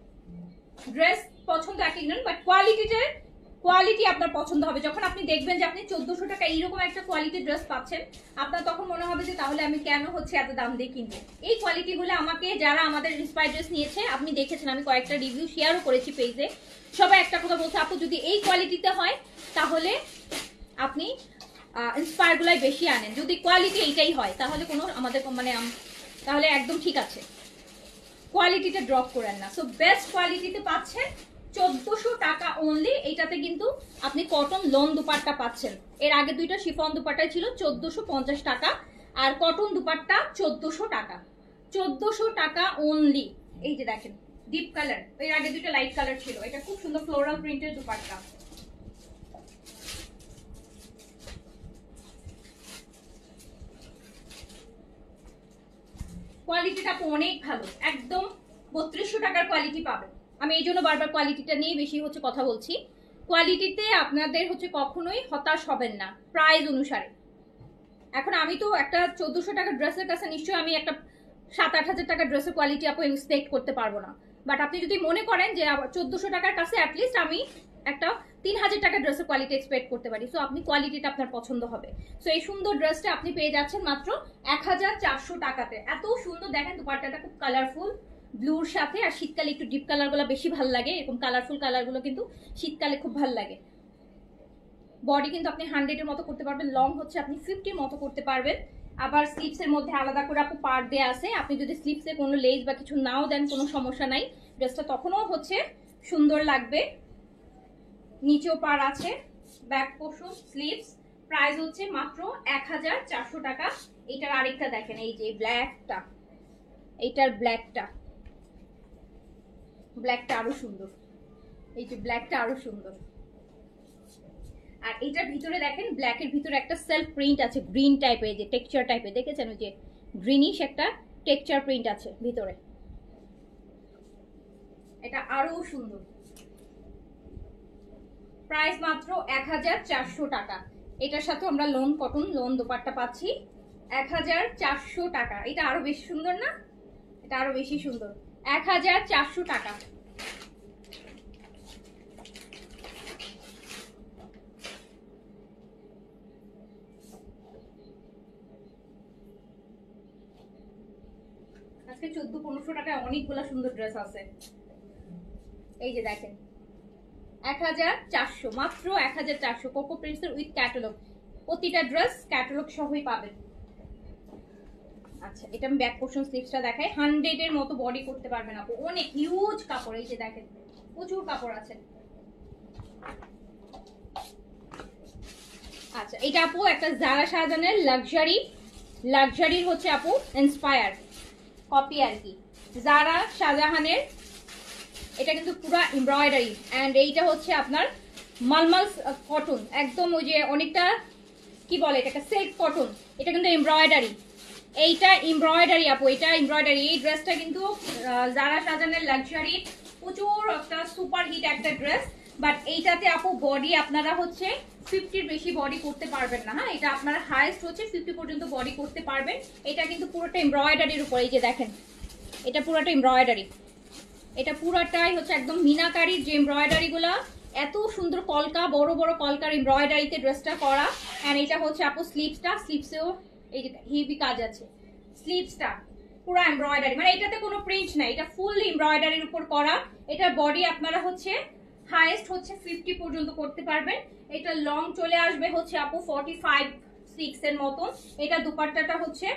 ড্রেস পছন্দ এক একজন, বাট কোয়ালিটি আপনার পছন্দ হবে। যখন আপনি দেখবেন যে আপনি 1400 টাকা এইরকম একটা কোয়ালিটির ড্রেস পাচ্ছেন, আপনার তখন মনে হবে যে তাহলে আমি কেন হচ্ছে এত দাম দিয়ে কিনবো। এই কোয়ালিটি হলে আমাকে যারা আমাদের ইন্সপায়ার ড্রেস নিয়েছে, আপনি দেখেছেন আমি কয়েকটা রিভিউ শেয়ারও করেছি পেজে, সবাই একটা কথা বলছে আপু যদি এই কোয়ালিটিতে হয় তাহলে আপনি ইন্সপায়ার গুলাই বেশি আনেন, যদি কোয়ালিটি এইটাই হয় তাহলে কোনো আমাদের মানে তাহলে একদম ঠিক আছে, কোয়ালিটিটা ড্রপ করেন না। সো বেস্ট কোয়ালিটিতে পাচ্ছেন 1400 টাকা অনলি। এইটাতে কিন্তু আপনি কটন লন দুপাট্টা পাচ্ছেন। এর আগে দুইটা শিফন দুপাট্টা ছিল 1450 টাকা, আর কটন দুপাট্টা 1400 টাকা, 1400 টাকা অনলি। এই যে দেখেন ডিপ কালার, এর আগে দুইটা লাইট কালার ছিল, এটা খুব সুন্দর ফ্লোরাল প্রিন্টের দুপাট্টা। কোয়ালিটিটা অনেক ভালো, একদম 3200 টাকার কোয়ালিটি পাবেন। আমি এই জন্য বারবার কোয়ালিটিটা নিয়ে বেশি হচ্ছে কথা বলছি। কোয়ালিটিতে আপনাদের হচ্ছে কখনোই হতাশ হবেন না প্রাইস অনুসারে। এখন আমি তো একটা 1400 টাকার ড্রেসের কাছে নিশ্চয়ই আমি একটা 7-8 হাজার টাকার ড্রেসের কোয়ালিটি আপু এক্সপেক্ট করতে পারবো না। বাট আপনি যদি মনে করেন যে 1400 টাকার কাছে অ্যাটলিস্ট আমি একটা 3000 টাকার ড্রেসের কোয়ালিটি এক্সপেক্ট করতে পারি, সো আপনি কোয়ালিটিটা আপনার পছন্দ হবে। সো এই সুন্দর ড্রেসটা আপনি পেয়ে যাচ্ছেন মাত্র 1400 টাকাতে। এত সুন্দর দেখেন, দুপাট্টাটা খুব কালারফুল ব্লুর সাথে, আর শীতকালে একটু ডিপ কালারগুলো বেশি ভালো লাগে, এরকম কালারফুল কালারগুলো কিন্তু শীতকালে খুব ভালো লাগে। বডি কিন্তু আপনি 100-এর মতো করতে পারবেন, লং হচ্ছে আপনি 50-এর মতো করতে পারবেন। আবার স্লিপসের মধ্যে আলাদা করে আপু পার্ট দেওয়া আছে, আপনি যদি স্লিপসে কোনো লেস বা কিছু নাও দেন কোনো সমস্যা নাই, ড্রেসটা তখনও হচ্ছে সুন্দর লাগবে। নিচেও পার আছে, ব্যাক পোর্শন, স্লিভস। প্রাইস হচ্ছে মাত্র 1400 টাকা। এইটার আরেকটা দেখেন, এই যে ব্ল্যাকটা, এইটার ব্ল্যাকটা আরো সুন্দর, এই যে ব্ল্যাকটা আরো সুন্দর। আর এটার ভিতরে দেখেন, ব্ল্যাকের ভিতরে একটা সেলফ প্রিন্ট আছে গ্রিন টাইপের, যে টেক্সচার টাইপের, দেখেছেন ওই যে গ্রিনিশ একটা টেক্সচার প্রিন্ট আছে ভিতরে, এটা আরো সুন্দর। প্রাইস মাত্র 1400 টাকা। এটার সাথে আমরা লোন কটন লোন দোপাট্টা পাচ্ছি 1400 টাকা। এটা আরো বেশি সুন্দর না? এটা আরো বেশি সুন্দর, 1400 টাকা। আজকে 1400-1500 টাকায় অনেকগুলো সুন্দর ড্রেস আছে। এই যে দেখেন 1400, মাত্র 1400, কোকো প্রিন্সের উইথ ক্যাটালগ। প্রতিটা ড্রেস ক্যাটালগ সহই পাবেন। আচ্ছা এটা আমি ব্যাক পোর্শন স্লিভসটা দেখাই। 100-এর মতো বডি করতে পারবেন আপু, অনেক হিউজ কাপড়। এই যে দেখেন প্রচুর কাপড় আছে। আচ্ছা এটা আপু একটা জারা শাহজাহানের লাক্সারির হচ্ছে আপু ইন্সপায়ার কপি আর কি, জারা শাহজাহানের। এটা কিন্তু পুরো এমব্রয়ডারি, এন্ড এইটা হচ্ছে আপনার মালমাল কটন, একদম ওই যে অনেকটা কি বলে এটাকে, সিল্ক কটন। এটা কিন্তু এমব্রয়ডারি, এইটা এমব্রয়ডারি আপু, এটা এমব্রয়ডারি। এই ড্রেসটা কিন্তু জারা শাহজাহানের লাক্সারি, প্রচুর একটা সুপার হিট একটা ড্রেস। বাট এইটাতে আপু বডি আপনারা হচ্ছে 50-এর বেশি বডি করতে পারবেন না। হ্যাঁ এটা আপনারা হাইয়েস্ট হচ্ছে 50 পর্যন্ত বডি করতে পারবেন। এটা কিন্তু পুরোটা এমব্রয়ডারির উপর, এই যে দেখেন এটা পুরোটা এমব্রয়ডারি, এটা পুরোটাই হচ্ছে একদম মিনাকারির যে এমব্রয়ডারি গুলা, এত সুন্দর কলকা, বড় বড় কলকার এমব্রয়ডারিতে ড্রেসটা করা। এন্ড এটা হচ্ছে আপু স্লিপসেও এই যে হেভি কাজ আছে, স্লিভসটা পুরো এমব্রয়ডারি, মানে এটাতে কোনো প্রিন্ট নাই, এটা ফুল এমব্রয়ডারির উপর করা। এটার বডি আপনারা হচ্ছে হাইয়েস্ট হচ্ছে 50 পর্যন্ত করতে পারবেন। এটা লং চলে আসবে হচ্ছে আপু 45-6 এর মতো। এটা দুপাট্টাটা হচ্ছে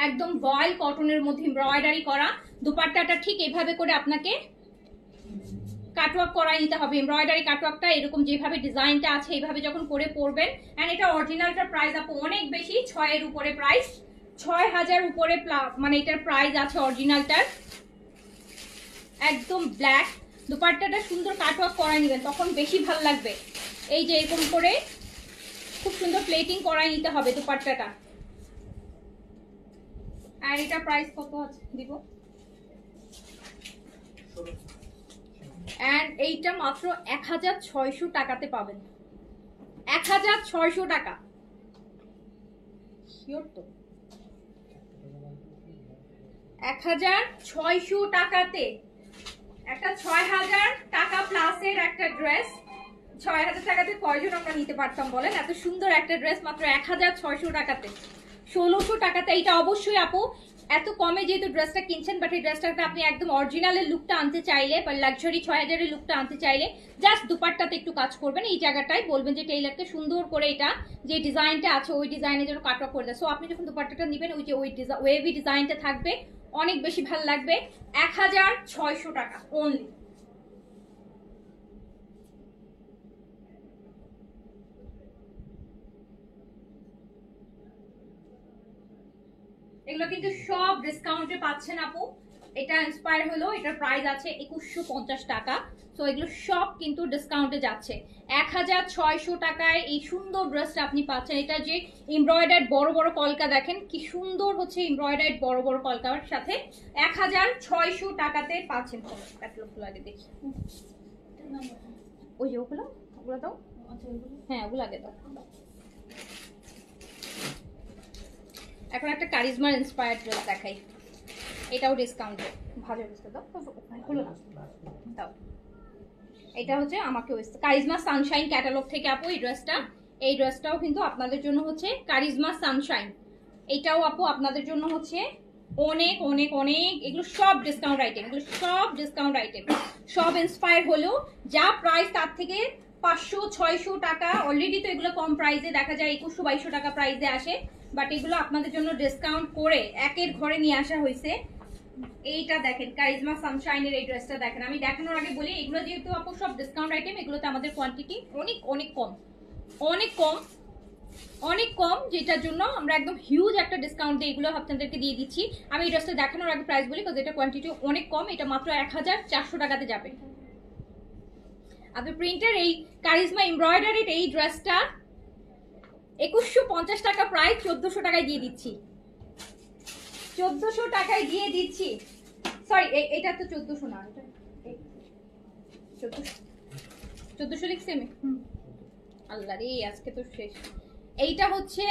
একদম ভয়েল কটনের মধ্যে এমব্রয়ডারি করা। দুপাট্টাটা ঠিক এইভাবে করে আপনাকে কাটওয়ার্ক করাই নিতে হবে। এমব্রয়ডারি কাটওয়ার্কটা এরকম যেভাবে ডিজাইনটা আছে এইভাবে যখন করে পরবেন। এন্ড এটা অরিজিনালটার প্রাইস আপু অনেক বেশি, 6 এর উপরে প্রাইস, 6000 উপরে মানে এটার প্রাইস আছে অরিজিনালটার। একদম ব্ল্যাক, দুপাট্টাটা সুন্দর কাটওয়ার্ক করাই নেবেন, তখন বেশি ভালো লাগবে। এই যে এরকম করে খুব সুন্দর প্লেটিং করাই নিতে হবে দুপাট্টাটা। আর এটা প্রাইস কত আছে দিব? এন্ড এইটা মাত্র 1600 টাকাতে পাবেন। 1600 টাকা, শিওর তো? 1600 টাকাতে একটা 6000 টাকা প্লাসের একটা ড্রেস। 6000 টাকাতে কয়জন আমরা নিতে পারতাম বলেন? এত সুন্দর একটা ড্রেস মাত্র 1600 টাকাতে, 1600 টাকাতে। এইটা অবশ্যই আপু এত কমে যেহেতু ড্রেসটা কিনছেন, বাট এই ড্রেসটাকে আপনি একদম অরিজিনালের লুকটা আনতে চাইলে বা লাক্সারি 6000 এর লুকটা আনতে চাইলে জাস্ট দুপাট্টাতে একটু কাজ করবেন। এই জায়গাটায় বলবেন যে টেইলারকে সুন্দর করে এটা যে ডিজাইনটা আছে ওই ডিজাইনের জন্য কাটওয়ার্ক করে দেয়। সো আপনি যখন দুপাট্টাটা নেবেন ওই যে ওই ওয়েভি ডিজাইনটা থাকবে, অনেক বেশি ভালো লাগবে। 1600 টাকা অনলি। এগুলো কিন্তু সব ডিসকাউন্টে পাচ্ছেন আপু। এটা ইন্সপায়ার হলো, এটার প্রাইস আছে 2150 টাকা। তো এগুলো সব কিন্তু ডিসকাউন্টে যাচ্ছে। 1600 টাকায় এই সুন্দর ড্রেসটা আপনি পাচ্ছেন। এটা যে এমব্রয়ডারি বড় বড় কলকা দেখেন কি সুন্দর হচ্ছে, এমব্রয়ডারি বড় বড় কলকার সাথে 1600 টাকাতে পাচ্ছেন। ক্যাটালগুলো আগে দেখি, ওই যে ওগুলো ওগুলো দাও। হ্যাঁ ওগুলো আগে দাও। এখন একটা কারিজমার ইন্সপায়ার্ড ড্রেস দেখাই, এটাও ডিসকাউন্টে। ভালো অবস্থা দাও, খুলো না দাও। এটা হচ্ছে আমাকে কারিজমা সানশাইন ক্যাটালগ থেকে আপু এই ড্রেসটা। এই ড্রেসটাও কিন্তু আপনাদের জন্য হচ্ছে কারিজমা সানশাইন। এটাও আপু আপনাদের জন্য হচ্ছে অনেক অনেক অনেক, এগুলো সব ডিসকাউন্ট আইটেম, এগুলো সব ডিসকাউন্ট আইটেম, সব ইন্সপায়ার হলেও যা প্রাইস তার থেকে 500-600 টাকা অলরেডি তো এগুলো কম প্রাইসে দেখা যায়, 2100-2200 টাকা প্রাইসে আসে। বাট এগুলো আপনাদের জন্য ডিসকাউন্ট করে একের ঘরে নিয়ে আসা হয়েছে। এইটা দেখেন কারিজমা সানশাইনের এই ড্রেসটা দেখেন। আমি দেখানোর আগে বলি এগুলো যেহেতু আপু সব ডিসকাউন্ট আইটেম, এগুলোতে আমাদের কোয়ান্টিটি অনেক অনেক কম, অনেক কম, অনেক কম, যেটার জন্য আমরা একদম হিউজ একটা ডিসকাউন্ট দিয়ে এগুলো আপনাদেরকে দিয়ে দিচ্ছি। আমি এই ড্রেসটা দেখানোর আগে প্রাইস বলি, কারণ এটা কোয়ান্টিটি অনেক কম। এটা মাত্র 1400 টাকাতে যাবে। আপনি প্রিন্টের এই কারিজমা এমব্রয়ডারির এই ড্রেসটা 2150 টাকা প্রাইস 1400 টাকায় দিয়ে দিচ্ছি। 1400 টাকায় দিয়ে দিচ্ছি। সরি এটা তো 1400 না, এটা 1400 লিখছি আমি। আল্লাহ রে আজকে তো শেষ। এইটা হচ্ছে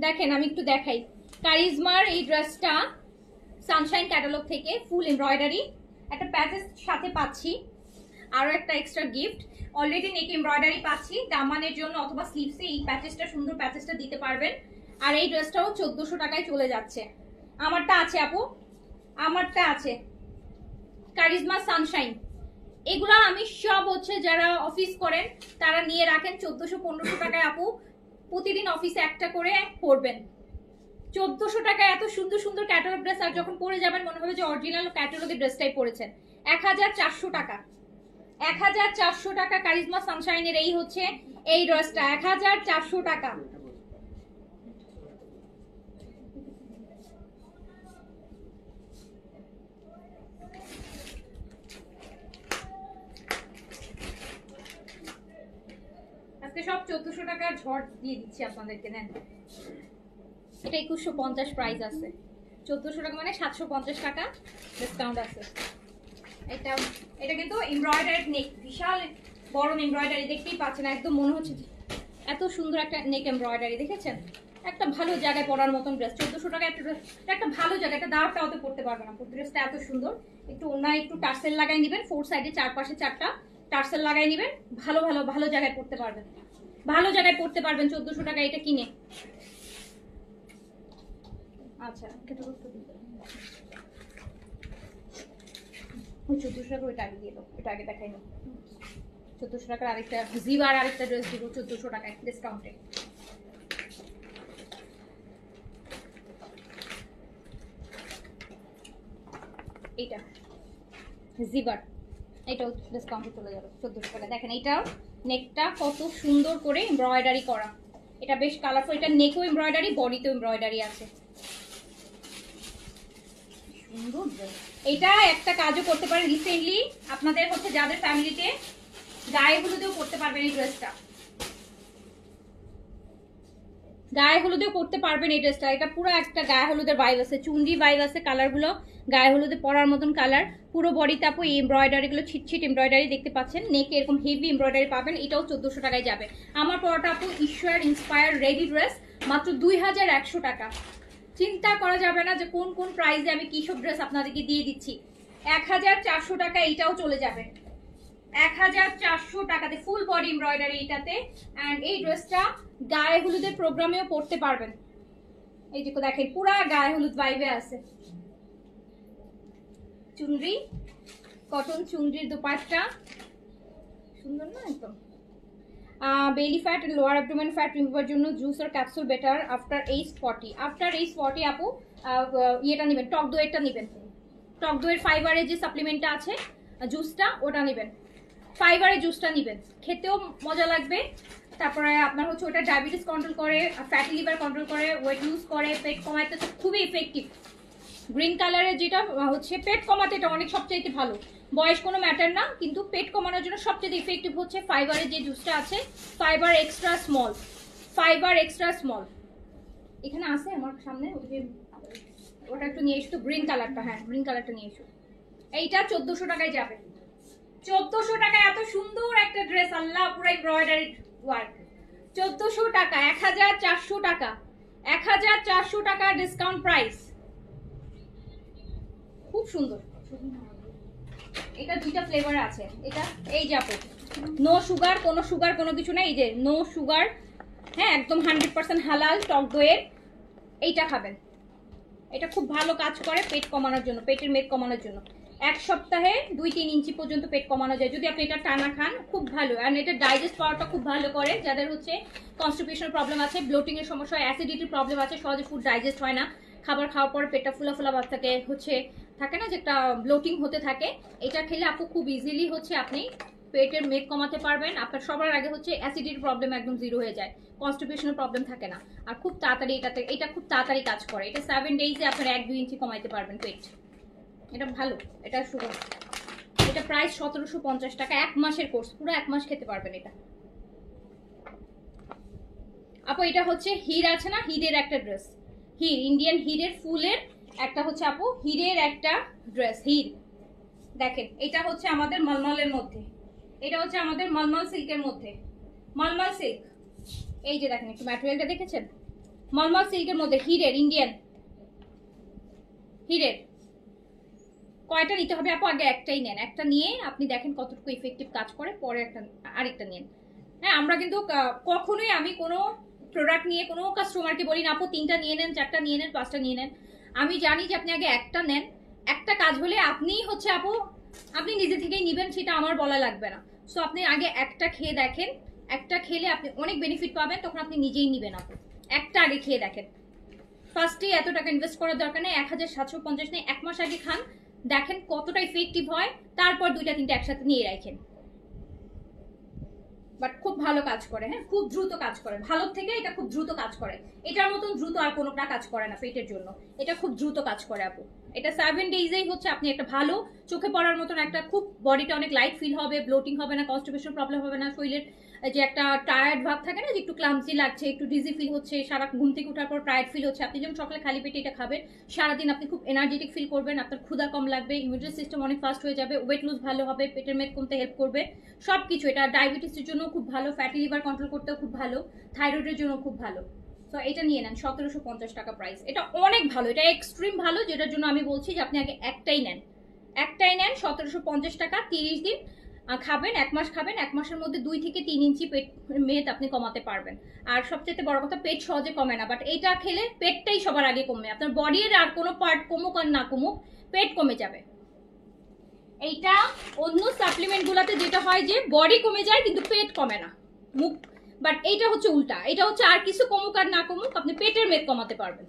দেখেন আমি একটু দেখাই, কারিজমার এই ড্রেসটা সানশাইন ক্যাটালগ থেকে ফুল এমব্রয়ডারি, একটা প্যাচের সাথে পাচ্ছি আরো একটা এক্সট্রা গিফট। অলরেডি নেক এমব্রয়ডারি পাচ্ছি দামানের জন্য অথবা স্লিভসে এই প্যাচেসটা, সুন্দর প্যাচেসটা দিতে পারবেন। আর এই ড্রেসটাও 1400 টাকায় চলে যাচ্ছে। আমারটা আছে আপু, আমারটা আছে কারিজমা সানশাইন। এগুলো আমি সব হচ্ছে যারা অফিস করেন তারা নিয়ে রাখেন 1400-1500 টাকায় আপু প্রতিদিন অফিসে একটা করে পরবেন। 1400 টাকায় এত সুন্দর সুন্দর ক্যাটালগ ড্রেস, আর যখন পরে যাবেন মনে হবে যে অরিজিনাল ক্যাটালগের ড্রেসটাই পরেছেন। 1400 টাকা, 1400 টাকা কারিজমা সানশাইনের এই হচ্ছে এই ড্রেসটা 1400 টাকা। আজকে সব 1400 টাকার ঝড় দিয়ে দিচ্ছি আপনাদেরকে। নেন, এটা 2150 প্রাইস আছে। 1400 টাকা মানে 750 টাকা ডিসকাউন্ট আছে। এটা কিন্তু এমব্রয়ডারি নেক, বিশাল বড় এমব্রয়ডারি, দেখতেই পাচ্ছেন একদম মনে হচ্ছে এত সুন্দর একটা নেক এমব্রয়ডারি। দেখেছেন একটা ভালো জায়গায় পরার মতন ড্রেস। 1400 টাকা একটা ড্রেস, একটা ভালো জায়গায়, একটা দাঁড়টাওতে পড়তে পারবে না। ড্রেসটা এত সুন্দর। একটু ওনায় একটু টার্সেল লাগাই নেবেন, 4 সাইডে চারপাশে 4টা টার্সেল লাগাই নেবেন, ভালো ভালো ভালো জায়গায় পড়তে পারবেন, ভালো জায়গায় পড়তে পারবেন 1400 টাকা এটা কিনে। আচ্ছা ওই 1400 টাকা ওইটা আগে দিয়ে দাও, ওইটা আগে দেখাই না। 1400 টাকার আরেকটা জিবার আরেকটা ড্রেস দিব 1400 টাকায় ডিসকাউন্টে। এইটা জিবার, এটাও ডিসকাউন্টে চলে যাবে 1400 টাকা। দেখেন এইটাও নেকটা কত সুন্দর করে এমব্রয়ডারি করা, এটা বেশ কালারফুল, এটা নেকও এমব্রয়ডারি, বডিতেও এমব্রয়ডারি আছে, সুন্দর। এটা একটা কাজও করতে পারেন রিসেন্টলি আপনাদের হচ্ছে যাদের ফ্যামিলিতে গায়ে হলুদেও করতে পারবেন এই ড্রেসটা, গায়ে হলুদেও করতে পারবেন এই ড্রেসটা। এটা পুরো একটা গায়ে হলুদের ভাইব আছে, চুনরি ভাইব আছে, কালারগুলো গায়ে হলুদে পরার মতন কালার। পুরো বডিতে আপু এই এমব্রয়ডারিগুলো ছিটছিট এমব্রয়ডারি দেখতে পাচ্ছেন, নেকে এরকম হেভি এমব্রয়ডারি পাবেন। এটাও 1400 টাকায় যাবে। আমার পরাটা আপু ঈশ্বর ইন্সপায়ার রেডি ড্রেস, মাত্র 2100 টাকা। চিন্তা করা যাবে না যে কোন কোন প্রাইসে আমি কি সব ড্রেস আপনাদেরকে দিয়ে দিচ্ছি। 1400 টাকা এইটাও চলে যাবে, 1400 টাকাতে ফুল বডি এমব্রয়ডারি এটাতে। অ্যান্ড এই ড্রেসটা গায়ে হলুদের প্রোগ্রামেও পরতে পারবেন। এই যে দেখেন পুরা গায়ে হলুদ ভাইবে আছে, চুনরি কটন চুনরির দোপাট্টা, সুন্দর না একদম। Belly fat lower abdomen fat remover জন্য জুস আর capsule better after age 40। After age 40 আপু ইয়েটা নেবেন, টক দইয়েরটা নেবেন, টক দইয়ের ফাইবারের যে সাপ্লিমেন্টটা আছে জুসটা ওটা নেবেন, ফাইবারের জুসটা নেবেন, খেতেও মজা লাগবে। তারপরে আপনার হচ্ছে ওটা ডায়াবেটিস কন্ট্রোল করে, ফ্যাটি লিভার কন্ট্রোল করে, ওয়েট লুজ করে, পেট কমাতে খুবই এফেক্টিভ। গ্রিন কালারের যেটা হচ্ছে পেট কমাতে এটা অনেক সবচাইতে ভালো, বয়স কোনো ম্যাটার না, কিন্তু পেট কমানোর জন্য সবচেয়ে ইফেক্টিভ হচ্ছে ফাইবারের যে জুসটা আছে, fibre extra small, fibre extra small. এখানে আছে আমার সামনে, ওটা একটু নিয়ে এসো, গ্রিন কালারটা, হ্যাঁ গ্রিন কালারটা নিয়ে এসো। এইটা 1400 টাকায় যাবে, 1400 টাকায় এত সুন্দর একটা ড্রেস, আল্লাহ পুরো এমব্রয়ডারি ওয়ার্ক। 1400 টাকা, 1400 টাকা, 1400 টাকা ডিসকাউন্ট প্রাইস, খুব সুন্দর। এটা দুইটা ফ্লেভার আছে, এটা এই যে আপু নো সুগার, কোনো কিছু নাই, এই যে নো সুগার, হ্যাঁ একদম 100% হালাল টক দইয়ের। এইটা খাবেন, এটা খুব ভালো কাজ করে পেট কমানোর জন্য, পেটের মেদ কমানোর জন্য। এক সপ্তাহে 2-3 ইঞ্চি পর্যন্ত পেট কমানো যায় যদি আপনি এটা টানা খান, খুব ভালো। আর এটা ডাইজেস্ট পাওয়ারটা খুব ভালো করে, যাদের হচ্ছে কনস্টিপেশন প্রবলেম আছে, ব্লোটিং এর সমস্যা, অ্যাসিডিটির প্রবলেম আছে, সহজে ফুড ডাইজেস্ট হয় না, খাবার খাওয়ার পরে পেটটা ফুলা ফুলা ভাব থাকে, হচ্ছে থাকে না যে একটা ব্লোটিং হতে থাকে, এটা খেলে আপু খুব ইজিলি হচ্ছে আপনি পেটের মেদ কমাতে পারবেন। আপনার সবার আগে হচ্ছে অ্যাসিডিটির প্রবলেম একদম জিরো হয়ে যায়, কনস্টিপেশনের প্রবলেম থাকে না, আর খুব তাড়াতাড়ি এটা খুব তাড়াতাড়ি কাজ করে। এটা 7 ডেজে আপনার 1-2 ইঞ্চি কমাইতে পারবেন পেট, এটা ভালো। এটা সুগার, এটা প্রাইস 1750 টাকা, 1 মাসের কোর্স, পুরো 1 মাস খেতে পারবেন এটা। আপু এটা হচ্ছে হির আছে না, হিরের একটা ড্রেস, হির ইন্ডিয়ান হিরের ফুলের একটা হচ্ছে আপু হিরের একটা ড্রেস, হির দেখেন। এটা হচ্ছে আমাদের মলমলের মধ্যে, এটা হচ্ছে আমাদের মলমল সিল্কের মধ্যে, মলমল সিল্ক। এই যে দেখেন একটু ম্যাটেরিয়ালটা দেখেছেন, মলমল সিল্কের মধ্যে হিরের, ইন্ডিয়ান হিরের। কয়টা নিতে হবে আপু? আগে একটাই নেন, একটা নিয়ে আপনি দেখেন কতটুকু ইফেক্টিভ কাজ করে, পরে আরেকটা নেন। হ্যাঁ আমরা কিন্তু কখনোই আমি কোনো প্রোডাক্ট নিয়ে কোনো কাস্টমারকে বলি না আপু 3টা নিয়ে নেন, 4টা নিয়ে নেন, 5টা নিয়ে নেন। আমি জানি যে আপনি আগে একটা নেন, একটা কাজ হলে আপনিই হচ্ছে আপু আপনি নিজে থেকেই নেবেন, সেটা আমার বলা লাগবে না। সো আপনি আগে একটা খেয়ে দেখেন, একটা খেলে আপনি অনেক বেনিফিট পাবেন, তখন আপনি নিজেই নেবেন। আপু একটা আগে খেয়ে দেখেন, ফার্স্টে এত টাকা ইনভেস্ট করার দরকার নেই, 1750 নেই, 1 মাস আগে খান, দেখেন কতটা ইফেক্টিভ হয়, তারপর 2-3টা একসাথে নিয়ে রাখেন। বাট খুব ভালো কাজ করে, হ্যাঁ খুব দ্রুত কাজ করে, ভালোর থেকে এটা খুব দ্রুত কাজ করে, এটার মতন দ্রুত আর কোনোটা কাজ করে না পেটের জন্য, এটা খুব দ্রুত কাজ করে আপু। এটা 7 ডেজেই হচ্ছে আপনি একটা ভালো চোখে পড়ার মতন একটা খুব বডিটা অনেক লাইট ফিল হবে, ব্লোটিং হবে না, কনস্টিপেশন প্রবলেম হবে না, শরীরের যে একটা টায়ার্ড ভাব থাকে না যে একটু ক্লামসি লাগছে, একটু ডিজি ফিল হচ্ছে, সারা ঘুম থেকে ওঠার পর টায়ার্ড ফিল হচ্ছে, আপনি যেমন সকালে খালি পেটে এটা খাবেন, সারাদিন আপনি খুব এনার্জেটিক ফিল করবেন, আপনার ক্ষুধা কম লাগবে, ইমিউনিটি সিস্টেম অনেক ফাস্ট হয়ে যাবে, ওয়েট লুজ ভালো হবে, পেটের মেদ কমতে হেল্প করবে, সবকিছু। এটা ডায়াবেটিসের জন্য খুব ভালো, ফ্যাটি লিভার কন্ট্রোল করতেও খুব ভালো, থাইরয়েডের জন্য খুব ভালো। তো এটা নিয়ে নেন, 1750 টাকা প্রাইস, এটা অনেক ভালো, এটা এক্সট্রিম ভালো, যেটার জন্য আমি বলছি যে আপনি আগে একটাই নেন, 1750 টাকা, 30 দিন খাবেন, 1 মাস খাবেন, 1 মাসের মধ্যে 2 থেকে 3 ইঞ্চি পেট মেদ আপনি কমাতে পারবেন। আর সবচেয়ে বড় কথা, পেট সহজে কমে না, বাট এইটা খেলে পেটটাই সবার আগে কমবে, আপনার বডির আর কোনো পার্ট কমুক আর না কমুক, পেট কমে যাবে। এইটা অন্য সাপ্লিমেন্ট গুলাতে যেটা হয় যে বডি কমে যায় কিন্তু পেট কমে না, মুখ, বাট এইটা হচ্ছে উল্টা, এটা হচ্ছে আর কিছু কমুক আর না কমুক আপনি পেটের মেদ কমাতে পারবেন,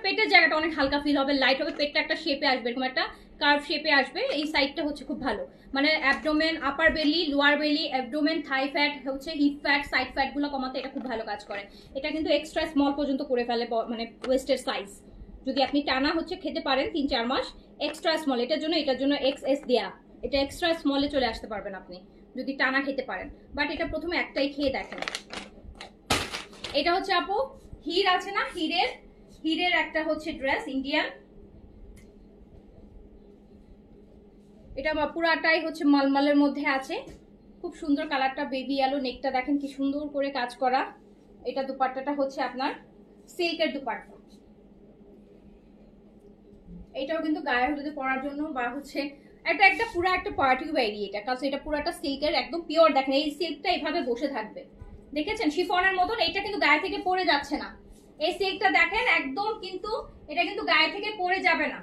পেটের জায়গাটা অনেক হালকা ফিল হবে, লাইট হবে, পেটটা একটা শেপে আসবে, এরকম একটা কার্ভ শেপে আসবে। এই সাইডটা হচ্ছে খুব ভালো, মানে অ্যাবডোমেন, আপার বেলি, লোয়ার বেলি, অ্যাবডোমেন, থাই ফ্যাট, হচ্ছে হিপ ফ্যাট, সাইড ফ্যাট গুলো কমাতে এটা খুব ভালো কাজ করে। এটা কিন্তু এক্সট্রা স্মল পর্যন্ত করে ফেলে, মানে ওয়েস্টের সাইজ যদি আপনি টানা হচ্ছে খেতে পারেন 3-4 মাস, এক্সট্রা স্মল এটার জন্য XS দেয়া, এটা এক্সট্রা স্মলে চলে আসতে পারবেন আপনি যদি টানা খেতে পারেন। বাট এটা প্রথমে একটাই খেয়ে দেখেন। এটা হচ্ছে আপু হির আছে না, হিরের একটা হচ্ছে ড্রেস ইন্ডিয়ান, এটা পুরাটাই হচ্ছে মালমালের মধ্যে আছে, খুব সুন্দর কালারটা, বেবি ইয়েলো, নেকটা দেখেন কি সুন্দর করে কাজ করা। এটা দুপাট্টাটা হচ্ছে আপনার সিল্কের দুপাট্টা, এটাও কিন্তু গায়ে হলুদে পরার জন্য বা হচ্ছে একটা পুরো একটা পার্টি ওয়্যারই এটা, কারণ এটা পুরাটা সিল্কের, একদম পিওর। দেখেন এই সিল্কটা এইভাবে বসে থাকবে, দেখেছেন শিফনের মতন, এটা কিন্তু গায়ে থেকে পড়ে যাচ্ছে না। এই সিল্কটা দেখেন একদম, কিন্তু এটা কিন্তু গায়ে থেকে পড়ে যাবে না,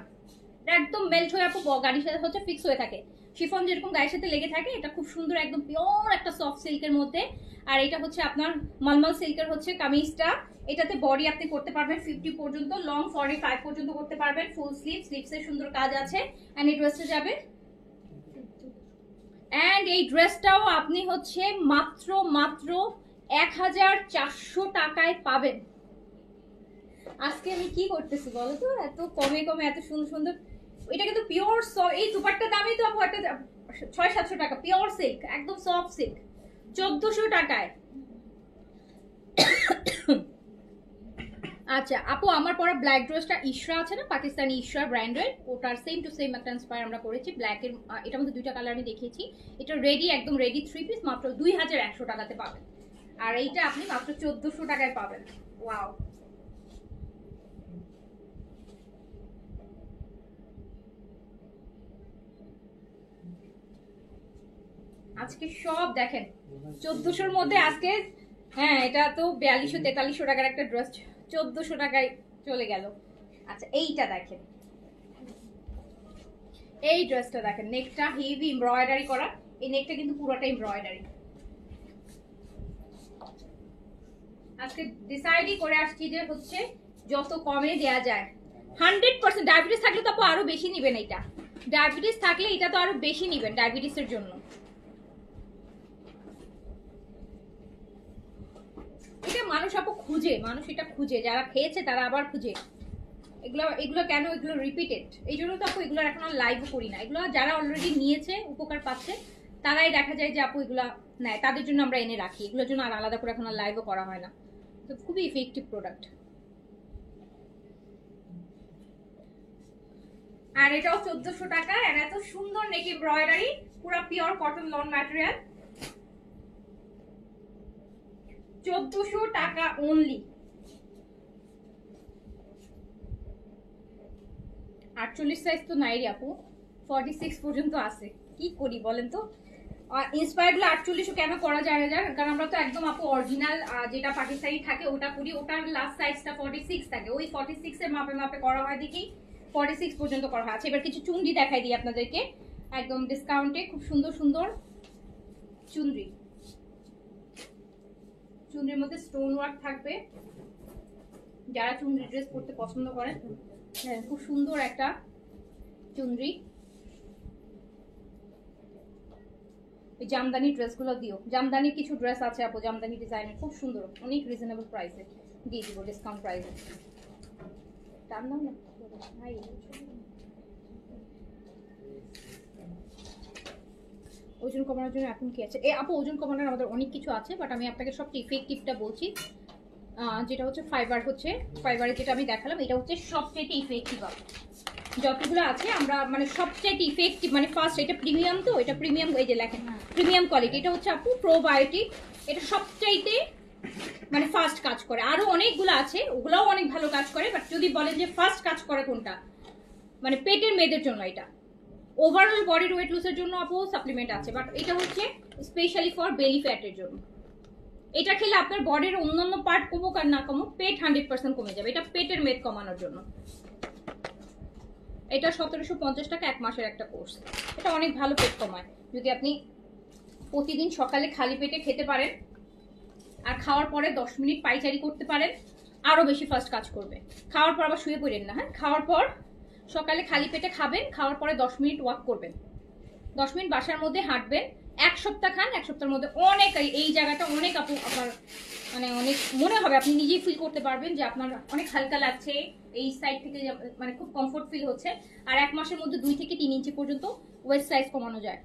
একদম মেল্ট হয়ে আপু গাড়ির সাথে হচ্ছে ফিক্স হয়ে থাকে। শিফন যেরকম গায়ের সাথে লেগে থাকে, এটা খুব সুন্দর একদম পিওর একটা সফট সিল্কের মধ্যে। আর এটা হচ্ছে আপনার মালমাল সিল্কের হচ্ছে কামিজটা, এটাতে বডি আপনি করতে পারবেন 50 পর্যন্ত, লং 45 পর্যন্ত করতে পারবেন, ফুল স্লিভসের সুন্দর কাজ আছে। এন্ড এই ড্রেসটা যাবে, এন্ড এই ড্রেসটাও আপনি হচ্ছে মাত্র 1400 টাকায় পাবেন। আজকে আমি কি করতেছি বলো তো, এত কমে এত সুন্দর সুন্দর। এটা কিন্তু পিওর, এই দুপাট্টার দামই তো আপু একটা 600-700 টাকা, পিওর সিল্ক, একদম সফট সিল্ক, 1400 টাকায়। আচ্ছা আপু, আমার পরা ব্ল্যাক ড্রেসটা ইশরা আছে না, পাকিস্তানি ইশরা ব্র্যান্ডের, ওটার সেম টু সেম একটা ইন্সপায়ার আমরা করেছি ব্ল্যাকের। এটার মধ্যে দুইটা কালার আমি দেখিয়েছি। এটা একদম রেডি 3 পিস মাত্র 2100 টাকাতে পাবেন, আর এইটা আপনি মাত্র 1400 টাকায় পাবেন। ওয়াও, আজকে সব দেখেন 1400-র মধ্যে আজকে। হ্যাঁ, এটা তো 4200-4300 টাকার একটা ড্রেস 1400 টাকায় চলে গেল। আচ্ছা এইটা দেখেন, এই ড্রেসটা দেখেন, নেকটা হেভি এমব্রয়ডারি করা, এই নেকটা কিন্তু পুরোটা এমব্রয়ডারি। আজকে ডিসাইডই করে আসছি যে হচ্ছে যত কমে দেয়া যায়। 100% ডায়াবেটিস থাকলে তো আপু আরো বেশি নিবেন, এটা ডায়াবেটিস থাকলে এটা তো আরো বেশি নিবেন ডায়াবেটিসের জন্য। এটা মানুষ আপু খুঁজে, মানুষ এটা খুঁজে, যারা খেয়েছে তারা আবার খুঁজে। এগুলো কেন, এগুলো রিপিটেড, এই জন্য তো আপু এগুলো এখন লাইভও করি না। এগুলো যারা অলরেডি নিয়েছে, উপকার পাচ্ছে, তারাই দেখা যায় যে আপু এগুলা নেয়, তাদের জন্য আমরা এনে রাখি, এগুলোর জন্য আর আলাদা করে এখন লাইভও করা হয় না। তো খুবই ইফেক্টিভ প্রোডাক্ট। আর এটাও 1400 টাকা, আর এত সুন্দর নেক এমব্রয়ডারি, পুরো পিওর কটন লন ম্যাটেরিয়াল, 1400 টাকা অনলি। 48 সাইজ তো নাই রে আপু, 46 পর্যন্ত আছে, কি করি বলেন তো। ইন্সপায়ার্ড গুলো 48 কেন করা যায় না, কারণ আমরা তো একদম আপু অরিজিনাল যেটা পাকিস্তানি থাকে ওটা করি, ওটার লাস্ট সাইজটা 46 থাকে, ওই 46 এর মাপে করা হয়, দেখি 46 পর্যন্ত করা হয়। আচ্ছা এবার কিছু চুনরি দেখাই দিই আপনাদেরকে একদম ডিসকাউন্টে, খুব সুন্দর সুন্দর চুনরির মধ্যে স্টোন ওয়ার্ক থাকবে, যারা চুনরি ড্রেস পরতে পছন্দ করেন, হ্যাঁ খুব সুন্দর একটা চুনরি। জামদানি ড্রেসগুলো দিও, জামদানি কিছু ড্রেস আছে আপু, জামদানি ডিজাইনের খুব সুন্দর, অনেক রিজনেবল প্রাইসে দিয়ে দিব, ডিসকাউন্ট প্রাইসে। দাম দাও না, ওজন কমানোর জন্য এখন কি আছে? আপু ওজন কমানোর আমাদের অনেক কিছু আছে, বাট আমি আপনাকে সবচেয়ে ইফেক্টিভটা বলছি, যেটা হচ্ছে ফাইবারে যেটা আমি দেখালাম, এটা হচ্ছে সবচেয়ে ইফেক্টিভ। যতগুলো আছে আমরা মানে সবচেয়ে ইফেক্টিভ, মানে ফার্স্ট, এটা প্রিমিয়াম, তো এটা প্রিমিয়াম, এই যে লেখেন প্রিমিয়াম কোয়ালিটি, এটা হচ্ছে আপু প্রোবায়োটিক, এটা সবচাইতে মানে ফার্স্ট কাজ করে। আরো অনেকগুলো আছে, ওগুলাও অনেক ভালো কাজ করে, বাট যদি বলেন যে ফার্স্ট কাজ করে কোনটা, মানে পেটের মেয়েদের জন্য এটা, ওভারঅল বডির ওয়েট লুজের জন্য আপু সাপ্লিমেন্ট আছে, বাট এটা হচ্ছে স্পেশালি ফর বেলি ফ্যাটের জন্য। এটা খেলে আপনার বডির অন্যান্য পার্ট কমুক আর না কমুক, পেট 100% কমে যাবে, এটা পেটের মেদ কমানোর জন্য। এটা 1750 টাকা, 1 মাসের একটা কোর্স, এটা অনেক ভালো পেট কমায়। যদি আপনি প্রতিদিন সকালে খালি পেটে খেতে পারেন, আর খাওয়ার পরে 10 মিনিট পায়চারি করতে পারেন, আরো বেশি ফাস্ট কাজ করবে। খাওয়ার পর আবার শুয়ে পড়েন না, হ্যাঁ? খাওয়ার পর সকালে খালি পেটে খাবেন, খাওয়ার পরে 10 মিনিট ওয়াক করবেন, 10 মিনিট বাসার মধ্যে হাঁটবেন। 1 সপ্তাহ খান, 1 সপ্তাহের মধ্যে অনেক এই জায়গাটা অনেক আপনার মানে অনেক মনে হবে, আপনি নিজেই ফিল করতে পারবেন যে আপনার অনেক হালকা লাগছে, এই সাইড থেকে মানে খুব কমফোর্ট ফিল হচ্ছে। আর 1 মাসের মধ্যে 2 থেকে 3 ইঞ্চি পর্যন্ত ওয়েস্ট সাইজ কমানো যায়।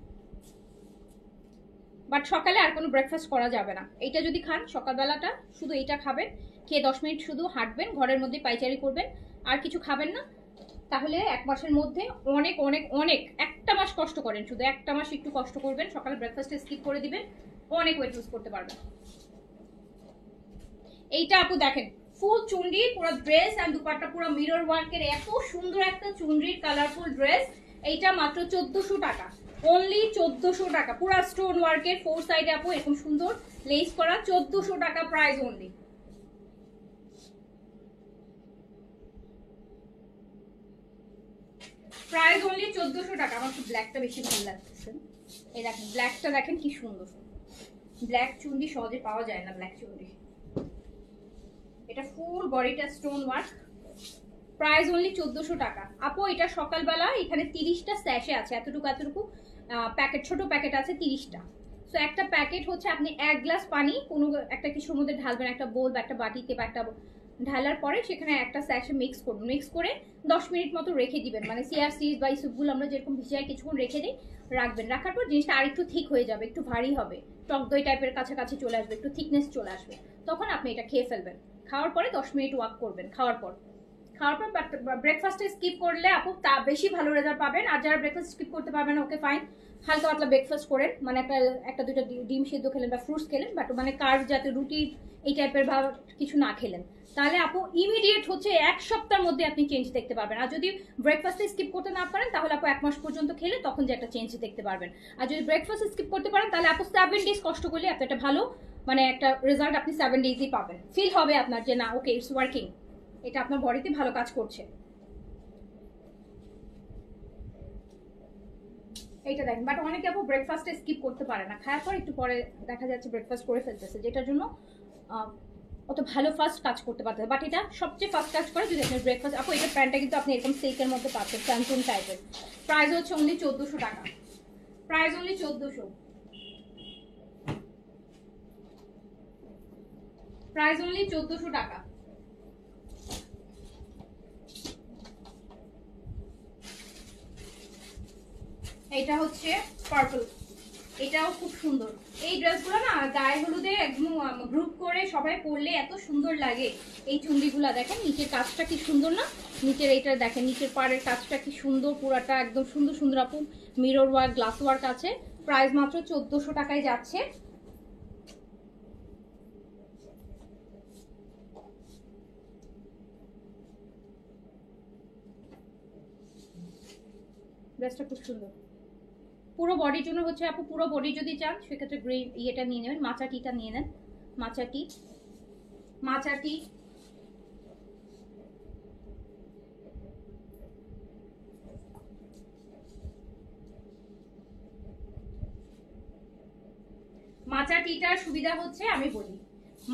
বাট সকালে আর কোনো ব্রেকফাস্ট করা যাবে না। এইটা যদি খান সকালবেলাটা শুধু এইটা খাবেন, খেয়ে 10 মিনিট শুধু হাঁটবেন, ঘরের মধ্যে পায়চারি করবেন, আর কিছু খাবেন না, তাহলে 1 মাসের মধ্যে অনেক অনেক অনেক, 1টা মাস কষ্ট করেন, শুধু 1টা মাস একটু কষ্ট করবেন, সকালে ব্রেকফাস্টে স্কিপ করে দিবেন, অনেক ওয়েট লুজ করতে পারবেন। এইটা আপু দেখেন ফুল চুনরি, পুরো ড্রেস এন্ড দুপাট্টা পুরো মিরর ওয়ার্কের, এত সুন্দর একটা চুনরির কালারফুল ড্রেস। এইটা মাত্র 1400 টাকা, অনলি 1400 টাকা, পুরো স্টোন ওয়ার্কের 4 সাইডে আপু এরকম সুন্দর লেস করা, 1400 টাকা প্রাইস অনলি। প্রাইস অনলি 1400 টাকা। আমার খুব ব্ল্যাকটা বেশি ভালো লাগতেছে, এই দেখেন ব্ল্যাকটা দেখেন কি সুন্দর, ব্ল্যাক চুনরি সহজে পাওয়া যায় না, ব্ল্যাক চুনরি। এটা ফুল বডিটা স্টোন ওয়ার্ক, প্রাইস অনলি 1400 টাকা। আপু এটা সকালবেলা এখানে 30টা স্যাশে আছে, এতটুকু এতটুকু প্যাকেট, ছোট প্যাকেট আছে 30টা। সো একটা প্যাকেট হচ্ছে আপনি 1 গ্লাস পানি কোনো একটা কিছুর মধ্যে ঢালবেন, একটা বোল বা একটা বাটিতে বা একটা ঢালার পরে সেখানে একটা স্যাশে মিক্স করবেন, মিক্স করে 10 মিনিট মতো রেখে দিবেন, মানে সিআরসি বা এই স্যুপগুলো আমরা যেরকম ভিজিয়ে কিছুক্ষণ রেখে দিই, রাখবেন। রাখার পর জিনিসটা আর একটু থিক হয়ে যাবে, একটু ভারী হবে, টক দই টাইপের কাছাকাছি চলে আসবে, একটু থিকনেস চলে আসবে, তখন আপনি এটা খেয়ে ফেলবেন। খাওয়ার পরে 10 মিনিট ওয়াক করবেন, খাওয়ার পর ব্রেকফাস্টে স্কিপ করলে আপু তা বেশি ভালো রেজাল্ট পাবেন। আর যারা ব্রেকফাস্ট স্কিপ করতে পারবেন ওকে ফাইন, হালকা পাতলা ব্রেকফাস্ট করেন, মানে একটা দুইটা ডিম সিদ্ধ খেলেন বা ফ্রুটস খেলেন, বাট মানে কার্ব যাতে রুটি এই টাইপের বা কিছু না খেলেন, তাহলে আপু ইমিডিয়েট হচ্ছে 1 সপ্তাহের মধ্যে আপনি চেঞ্জ দেখতে পারবেন। আর যদি ব্রেকফাস্টে স্কিপ করতে না পারেন তাহলে আপু 1 মাস পর্যন্ত খেলে তখন যে একটা চেঞ্জ দেখতে পারবেন। আর যদি ব্রেকফাস্ট স্কিপ করতে পারেন তাহলে আপু 7 ডেজ কষ্ট করলে আপনি একটা ভালো মানে একটা রেজাল্ট আপনি 7 ডেজই পাবেন, ফিল হবে আপনার যে না ওকে ইটস ওয়ার্কিং, এটা আপনার বডিতে ভালো কাজ করছে। এইটা দেখেন, বাট অনেকে আপু ব্রেকফাস্টে স্কিপ করতে পারে না, খাওয়ার পর একটু পরে দেখা যাচ্ছে ব্রেকফাস্ট করে ফেলতেছে, যেটার জন্য অত ভালো ফাস্ট কাজ করতে পারতে, বাট এটা সবচেয়ে ফাস্ট কাজ করে যদি আপনি ব্রেকফাস্ট। আপু এটা প্যান্টটা কিন্তু আপনি এরকম সিল্কের মধ্যে পাচ্ছেন, স্যামসুন টাইপের, প্রাইস হচ্ছে অনলি 1400 টাকা, প্রাইস অনলি 1400, প্রাইস অনলি 1400 টাকা। এটা হচ্ছে পার্পল, এটাও খুব সুন্দর। এই ড্রেসগুলো না গায়ে হলুদে একদম গ্রুপ করে সবাই পরলে এত সুন্দর লাগে। এই চুন্ডিগুলো দেখেন নিচের কাজটা কি সুন্দর না, নিচের এইটা দেখেন নিচের পাড়ের কাজটা কি সুন্দর, পুরাটা একদম সুন্দর সুন্দর আপু মিরর ওয়ার্ক গ্লাস ওয়ার্ক আছে, প্রাইস মাত্র 1400 টাকায় যাচ্ছে। ড্রেসটা খুব সুন্দর, পুরো বডির জন্য হচ্ছে আপু, পুরো বডি যদি চান সেক্ষেত্রে গ্রে ইয়েটা নিয়ে নেবেন, মাচা টিটা নিয়ে নেন, মাচা টি, মাচা টি। মাচা টিটার সুবিধা হচ্ছে আমি বলি,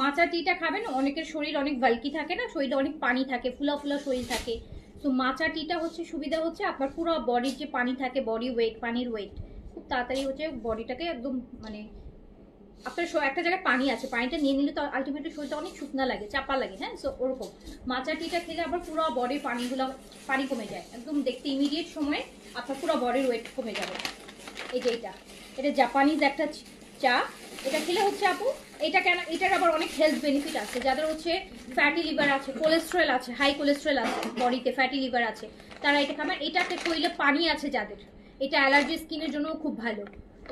মাচা টিটা খাবেন, অনেকের শরীর অনেক বাল্কি থাকে না, শরীরে অনেক পানি থাকে, ফুলা ফুলা শরীর থাকে, তো মাচা টিটা হচ্ছে সুবিধা হচ্ছে আপনার পুরো বডির যে পানি থাকে, বডি ওয়েট, পানির ওয়েট খুব তাড়াতাড়ি হচ্ছে বডিটাকে একদম মানে আপনার একটা জায়গায় পানি আছে, পানিটা নিয়ে নিলে তো আলটিমেটলি শরীরটা অনেক শুকনা লাগে, চাপা লাগে, হ্যাঁ। সো ওরকম মাচা টিটা খেলে আবার পুরো বডির পানিগুলো পানি কমে যায়, একদম দেখতে ইমিডিয়েট সময়ে আপনার পুরো বডির ওয়েট কমে যাবে। এই যে এটা জাপানিজ একটা চা, এটা খেলে হচ্ছে আপু এটা কেন, এটার আবার অনেক হেলথ বেনিফিট আছে, যাদের হচ্ছে ফ্যাটি লিভার আছে, কোলেস্ট্রল আছে, হাই কোলেস্ট্রল আছে বডিতে, ফ্যাটি লিভার আছে, তারা এটা খাবেন। এটাতে শরীরে পানি আছে যাদের, এটা অ্যালার্জি স্কিনের জন্য খুব ভালো,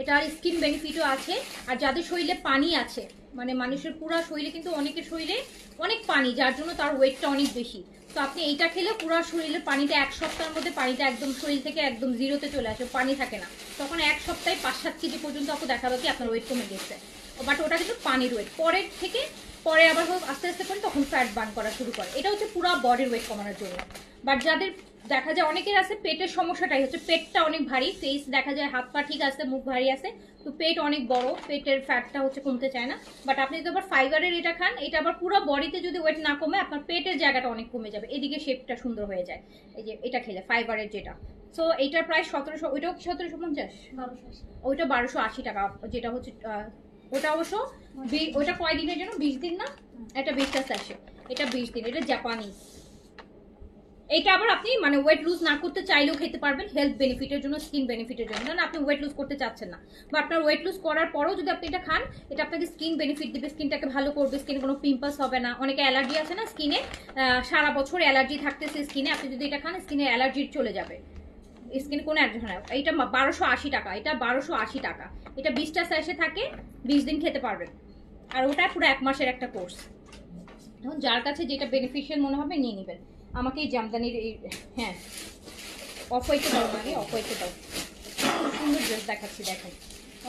এটার স্কিন বেনিফিটও আছে। আর যাদের শরীরে পানি আছে, মানে মানুষের পুরো শরীরে কিন্তু অনেকের শরীরে অনেক পানি, যার জন্য তার ওয়েটটা অনেক বেশি, তো আপনি এইটা খেলে পুরো শরীরের পানিটা 1 সপ্তাহের মধ্যে পানিটা একদম শরীর থেকে একদম জিরোতে চলে আসে, পানি থাকে না, তখন 1 সপ্তাহে 5-7 কেজি পর্যন্ত আপনি দেখাবে কি আপনার ওয়েট কমে গেছে, বাট ওটা কিন্তু পানির ওয়েট, পরে আবার আস্তে আস্তে করে তখন ফ্যাট বার্ন করা শুরু করে, এটা হচ্ছে পুরো বডির ওয়েট কমানোর জন্য। বাট যাদের দেখা যায় অনেকের আছে পেটের সমস্যাটাই হচ্ছে, পেটটা অনেক ভারী, ফেস দেখা যায় হাত পা ঠিক আছে, মুখ ভারী আছে, তো পেট অনেক বড়, পেটের ফ্যাটটা হচ্ছে কমতে চায় না। বাট আপনি যদি আবার ফাইবারের এটা খান, এটা আবার পুরো বডিতে যদি ওয়েট না কমে, আপনার পেটের জায়গাটা অনেক কমে যাবে, এদিকে শেপটা সুন্দর হয়ে যায় এই যে এটা খেলে ফাইবারের যেটা। সো এইটার প্রায় 1700, ওইটাও 1750, ওইটা 1280 টাকা, যেটা হচ্ছে ওটা অবশ্য ওটা কয় দিনের জন্য, 20 দিন না, এটা 20টা স্যাশে, এটা 20 দিন, এটা জাপানি। এটা আবার আপনি মানে ওয়েট লুজ না করতে চাইলেও খেতে পারবেন, হেলথ বেনিফিটের জন্য, স্কিন বেনিফিটের জন্য। না আপনি ওয়েট লুজ করতে চাচ্ছেন না, বা আপনার ওয়েট লুজ করার পরেও যদি আপনি এটা খান, এটা আপনাকে স্কিন বেনিফিট দিবে, স্কিনটাকে ভালো করবে, স্কিনে কোনো পিম্পলস হবে না। অনেকে অ্যালার্জি আছে না স্কিনে, সারা বছর অ্যালার্জি থাকতেছে স্কিনে, আপনি যদি এটা খান স্কিনে অ্যালার্জি চলে যাবে, স্কিনে কোনো অ্যালার্জি হয় না। এটা 1280 টাকা, এটা 1280 টাকা, এটা 20টা স্যাশে থাকে, 20 দিন খেতে পারবেন। আর ওটা পুরো 1 মাসের একটা কোর্স। এখন যার কাছে যেটা বেনিফিশিয়াল মনে হবে নিয়ে নেবেন। আমাকে এই জামদানির এই, হ্যাঁ অফ হোয়াইটে দাও, আগে অফ হোয়াইটে দাও, খুব সুন্দর ড্রেস দেখাচ্ছি, দেখেন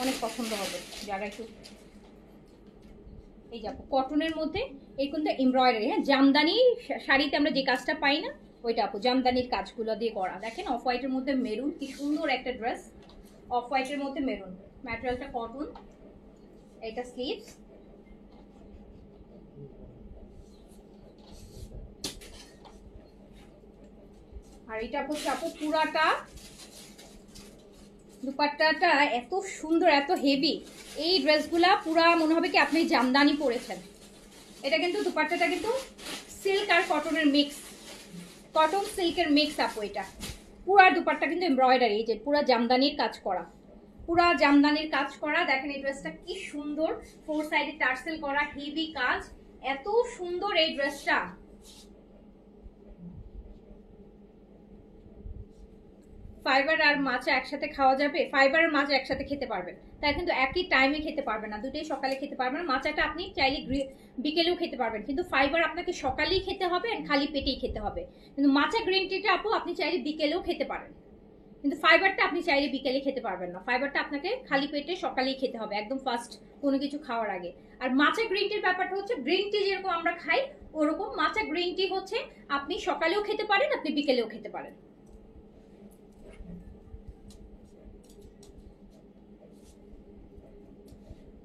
অনেক পছন্দ হবে যারা একটু। এই যাবো কটনের মধ্যে, এই কিন্তু এমব্রয়ডারি, হ্যাঁ জামদানি শাড়িতে আমরা যে কাজটা পাই না ওইটা আপু, জামদানির কাজগুলো দিয়ে করা। দেখেন অফ হোয়াইটের মধ্যে মেরুন, কি সুন্দর একটা ড্রেস, অফ হোয়াইটের মধ্যে মেরুন, ম্যাটেরিয়ালটা কটন, এটা স্লিভস, আর এটা হচ্ছে আপু পুরাটা দুপাট্টাটা এত সুন্দর, এত হেভি, এই ড্রেসগুলা পুরা মনে হবে কি আপনি জামদানি পরেছেন। এটা কিন্তু দুপাট্টাটা কিন্তু সিল্ক আর কটনের মিক্স, কটন সিল্কের মিক্স আপু। এটা পুরা দুপাট্টা কিন্তু এমব্রয়ডারি, এই যে পুরা জামদানির কাজ করা, পুরা জামদানির কাজ করা। দেখেন এই ড্রেসটা কি সুন্দর, 4 সাইডে টার্সেল করা, হেভি কাজ, এত সুন্দর এই ড্রেসটা। ফাইবার আর মাছা একসাথে খাওয়া যাবে, ফাইবার আর মাছ একসাথে খেতে পারবেন, তাই কিন্তু একই টাইমে খেতে পারবেন না, দুটোই সকালে খেতে পারবেন। মাচাটা আপনি চাইলে বিকেলেও খেতে পারবেন, কিন্তু ফাইবার আপনাকে সকালেই খেতে হবে আর খালি পেটেই খেতে হবে। কিন্তু মাচা গ্রিন টিটা আপু আপনি চাইলে বিকেলেও খেতে পারেন, কিন্তু ফাইবারটা আপনি চাইলে বিকেলে খেতে পারবেন না, ফাইবারটা আপনাকে খালি পেটে সকালেই খেতে হবে, একদম ফার্স্ট কোনো কিছু খাওয়ার আগে। আর মাচা গ্রিন টির ব্যাপারটা হচ্ছে, গ্রিন টি যেরকম আমরা খাই ওরকম মাচা গ্রিন টি হচ্ছে আপনি সকালেও খেতে পারেন, আপনি বিকেলেও খেতে পারেন।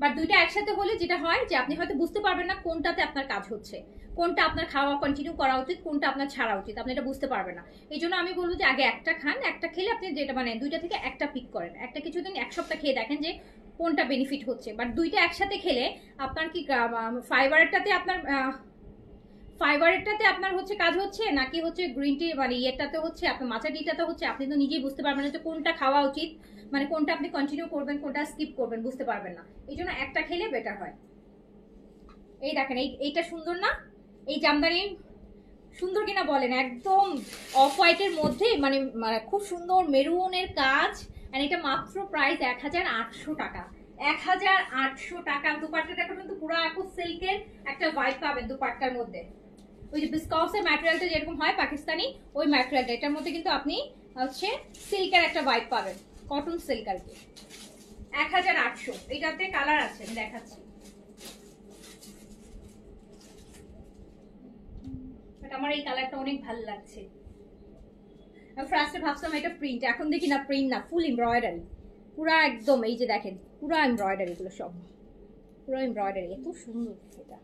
বাট দুইটা একসাথে হলে যেটা হয় যে আপনি হয়তো বুঝতে পারবেন না কোনটাতে আপনার কাজ হচ্ছে, কোনটা আপনার খাওয়া কন্টিনিউ করা উচিত, কোনটা আপনার ছাড়া উচিত, আপনি এটা বুঝতে পারবেন না। এই জন্য আমি বলবো যে আগে একটা খান, একটা খেলে আপনি যেটা মানে দুইটা থেকে একটা পিক করেন, একটা কিছুদিন 1 সপ্তাহ খেয়ে দেখেন যে কোনটা বেনিফিট হচ্ছে। বাট দুইটা একসাথে খেলে আপনার কি ফাইবারটাতে আপনার হচ্ছে কাজ হচ্ছে নাকি হচ্ছে গ্রিন টি মানে ইয়েটাতে হচ্ছে, আপনার মাচা টিটাতে হচ্ছে, আপনি তো নিজেই বুঝতে পারবেন না যে কোনটা খাওয়া উচিত, মানে কোনটা আপনি কন্টিনিউ করবেন, কোনটা স্কিপ করবেন, বুঝতে পারবেন না। এই জন্য একটা খেলে বেটার হয়। এই দেখেন এইটা সুন্দর না, এই জামদানি সুন্দর কিনা বলেন, একদম অফ হোয়াইটের মধ্যে মানে খুব সুন্দর মেরুনের কাজ, আর এটা মাত্র প্রাইস 1800 টাকা, 1800 টাকা। দুপাট্টাটা কিন্তু পুরো আপু সিল্কের একটা ভাইব পাবেন দুপাট্টার মধ্যে, ওই যে বিস্কসের ম্যাটেরিয়ালটা যেরকম হয় পাকিস্তানি, ওই ম্যাটেরিয়ালটা এটার মধ্যে কিন্তু আপনি হচ্ছে সিল্কের একটা ভাইব পাবেন, কটন সিল্ক আর কি। 1800, এটাতে কালার আছে আমি দেখাচ্ছি, আমার এই কালারটা অনেক ভালো লাগছে। আমি ফার্স্টে ভাবছিলাম এটা প্রিন্ট, এখন দেখি না প্রিন্ট না, ফুল এমব্রয়ডারি পুরা একদম, এই যে দেখেন পুরা এমব্রয়ডারি, গুলো সব পুরো এমব্রয়ডারি, এত সুন্দর এটা,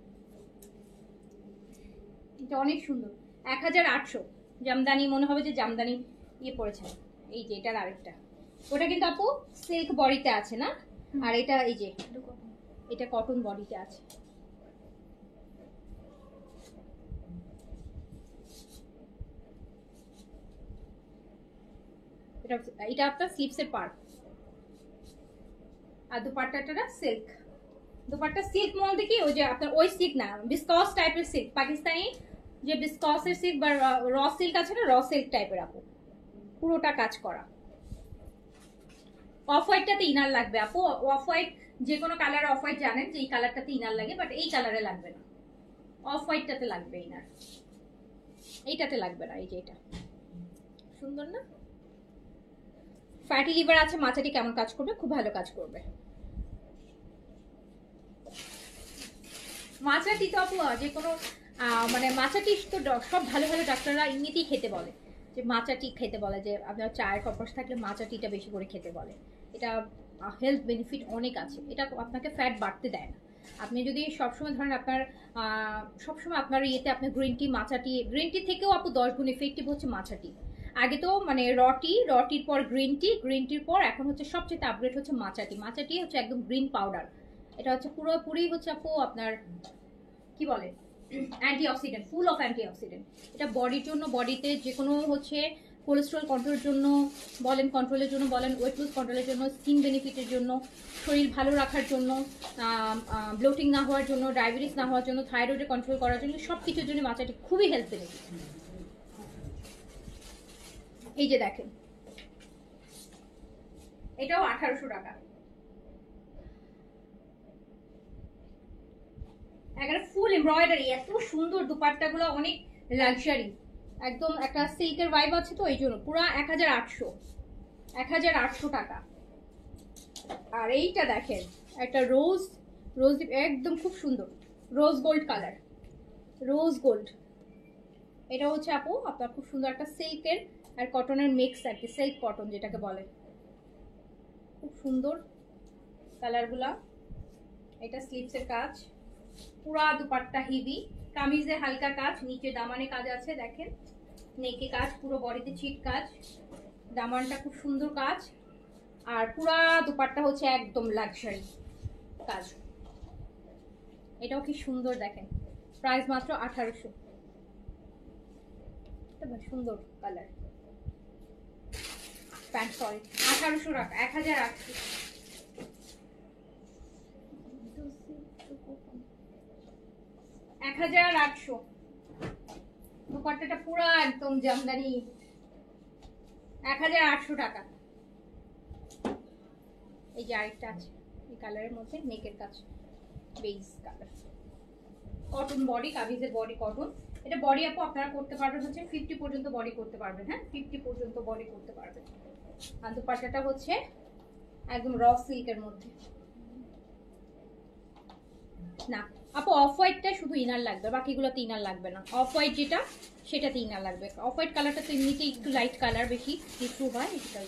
এটা অনেক সুন্দর। 1800 জামদানি, মনে হবে যে জামদানি ইয়ে পড়েছে। এই যে এটার আরেকটা, ওটা কিন্তু আপু সিল্ক বডিতে আছে না, আর এটা এই যে এটা কটন বডিতে আছে। এটা আপনার স্লিপসের পার্ট, আর দুপাট্টাটা সিল্ক, দুপাট্টা সিল্ক মধ্যে কি ওই যে আপনার ওই সিল্ক না, বিস্কস টাইপের সিল্ক, পাকিস্তানি যে বিস্কসের সিল্ক বা র সিল্ক আছে না, র সিল্ক টাইপের আপু, পুরোটা কাজ করা। অফ হোয়াইটটাতে ইনার লাগবে আপু, অফ হোয়াইট যে কোনো কালার অফ হোয়াইট জানেন যে এই কালারটাতে ইনার লাগে, বাট এই কালারে লাগবে না, অফ হোয়াইটটাতে লাগবে ইনার, এইটাতে লাগবে না। এই যে এটা সুন্দর না, ফ্যাটি লিভার আছে, মাচাটি কেমন কাজ করবে, খুব ভালো কাজ করবে। মাচাটি তো আপু যে কোনো মানে মাচাটি তো সব ভালো ভালো ডাক্তাররা এমনিতেই খেতে বলে, যে মাচা টি খেতে বলে, যে আপনার চায়ের অভ্যাস থাকলে মাচা টিটা বেশি করে খেতে বলে। এটা হেলথ বেনিফিট অনেক আছে, এটা আপনাকে ফ্যাট বাড়তে দেয় না। আপনি যদি সবসময় ধরেন আপনার সবসময় আপনার ইয়েতে আপনি গ্রিন টি, মাচা টি, গ্রিন টি থেকেও আপু 10 গুণ ইফেক্টিভ হচ্ছে মাচা টি। আগে তো মানে রটির পর গ্রিন টি, গ্রিন টির পর এখন হচ্ছে সবচেয়ে আপগ্রেড হচ্ছে মাচা টি। মাচা টি হচ্ছে একদম গ্রিন পাউডার, এটা হচ্ছে পুরোপুরি হচ্ছে আপু আপনার কি বলে অ্যান্টিঅক্সিডেন্ট, ফুল অফ অ্যান্টিঅক্সিডেন্ট। এটা বডির জন্য, বডিতে যে কোনো হচ্ছে কোলেস্ট্রল কন্ট্রোলের জন্য বলেন, কন্ট্রোলের জন্য বলেন, ওয়েট লুজ কন্ট্রোলের জন্য, স্কিন বেনিফিটের জন্য, শরীর ভালো রাখার জন্য, ব্লোটিং না হওয়ার জন্য, ডায়াবেটিস না হওয়ার জন্য, থাইরয়েডে কন্ট্রোল করার জন্য, সব কিছুর জন্য মাচাটি খুবই হেলথ বেনিফিট। এই যে দেখেন, এটাও 1800 টাকা। এখানে ফুল এমব্রয়ডারি, এত সুন্দর দুপাট্টাগুলো, অনেক লাক্সারি, একদম একটা সিল্কের ভাইব আছে, তো এই জন্য পুরো 1800 টাকা। আর এইটা দেখেন, একটা রোজ একদম খুব সুন্দর rose gold colour, rose gold. এটা হচ্ছে আপু আপনার খুব সুন্দর একটা সিল্কের আর কটনের মিক্স আর কি, সিল্ক কটন যেটাকে বলে, খুব সুন্দর কালারগুলা। এটা স্লিভসের কাজ, পুরা দুপাট্টা হেভি, কামিজে হালকা কাজ, নিচে দামানে কাজ আছে দেখেন, নেকে কাজ, পুরো বডিতে ছিট কাজ, দামানটা খুব সুন্দর কাজ, আর পুরা দুপাট্টা হচ্ছে একদম লাক্সারি কাজ। এটাও কি সুন্দর দেখেন, প্রাইস মাত্র 1800। সুন্দর কালার প্যান্ট, সরি 1800 টাকা, 1800। দুপাট্টাটা পুরো একদম জামদানি, 1800 টাকা। এই যে আরেকটা আছে এই কালারের মধ্যে, নেকের কাজ, বেজ কালার, কটন বডি, কামিজের বডি কটন। এটা বডি আপু আপনারা করতে পারবেন হচ্ছে 50 পর্যন্ত বডি করতে পারবেন, হ্যাঁ 50 পর্যন্ত বডি করতে পারবেন। আর দুপাট্টাটা হচ্ছে একদম র সিল্কের মধ্যে। না আপু, অফ হোয়াইটটা শুধু ইনার লাগবে, বাকিগুলোতে ইনার লাগবে না। অফ হোয়াইট যেটা সেটাতে ইনার লাগবে। অফ হোয়াইট কালারটা তো এমনিতেই একটু লাইট কালার, বেশি কিছু হয় এটা।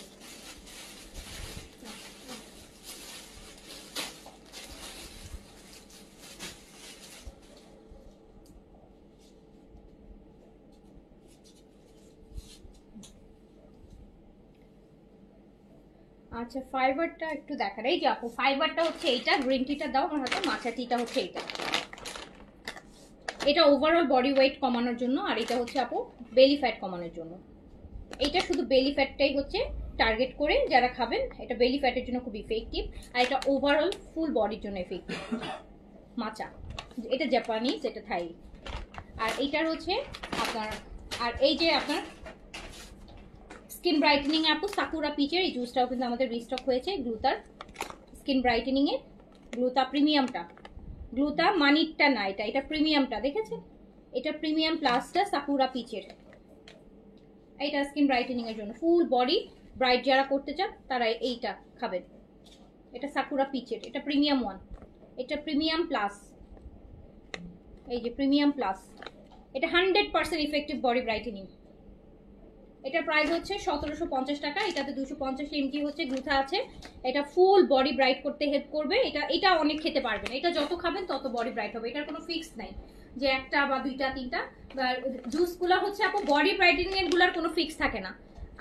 আচ্ছা ফাইবারটা একটু দেখার, এই যে আপু ফাইবারটা হচ্ছে এইটা, গ্রিন টিটা দাও আমার হাতে, মাছা টিটা হচ্ছে এইটা। এটা ওভারঅল বডি ওয়েট কমানোর জন্য, আর এটা হচ্ছে আপু বেলি ফ্যাট কমানোর জন্য। এটা শুধু বেলি ফ্যাটটাই হচ্ছে টার্গেট করে যারা খাবেন, এটা বেলি ফ্যাটের জন্য খুব ইফেক্টিভ, আর এটা ওভারঅল ফুল বডির জন্য ইফেক্টিভ। মাচা, এটা জাপানিজ, এটা থাই। আর এইটার হচ্ছে আপনার, আর এই যে আপনার স্কিন ব্রাইটেনিং আপু সাকুরা পিচের এই জুসটাও কিন্তু আমাদের রিস্টক হয়েছে, গ্লুতার স্কিন ব্রাইটেনিং এর, গ্লুতা প্রিমিয়ামটা, গ্লুতা মানিটটা না, এটা প্রিমিয়ামটা দেখেছেন, এটা প্রিমিয়াম প্লাসটা সাকুরা পিচের। এইটা স্কিন ব্রাইটেনিং এর জন্য, ফুল বডি ব্রাইট যারা করতে চান তারা এইটা খাবেন। এটা সাকুরা পিচের, এটা প্রিমিয়াম ওয়ান, এটা প্রিমিয়াম প্লাস, এই যে প্রিমিয়াম প্লাস, এটা 100% ইফেক্টিভ বডি ব্রাইটেনিং। এটা প্রাইস হচ্ছে 1750 টাকা। এটাতে 250 mg হচ্ছে গ্লুথা আছে, এটা ফুল বডি ব্রাইট করতে হেল্প করবে। এটা অনেক খেতে পারবেন, এটা যত খাবেন তত বডি ব্রাইট হবে, এটার কোনো ফিক্স নাই যে একটা বা দুইটা তিনটা। জুসগুলো হচ্ছে আপু বডি ব্রাইটেনিং এর গুলার কোনো ফিক্স থাকে না।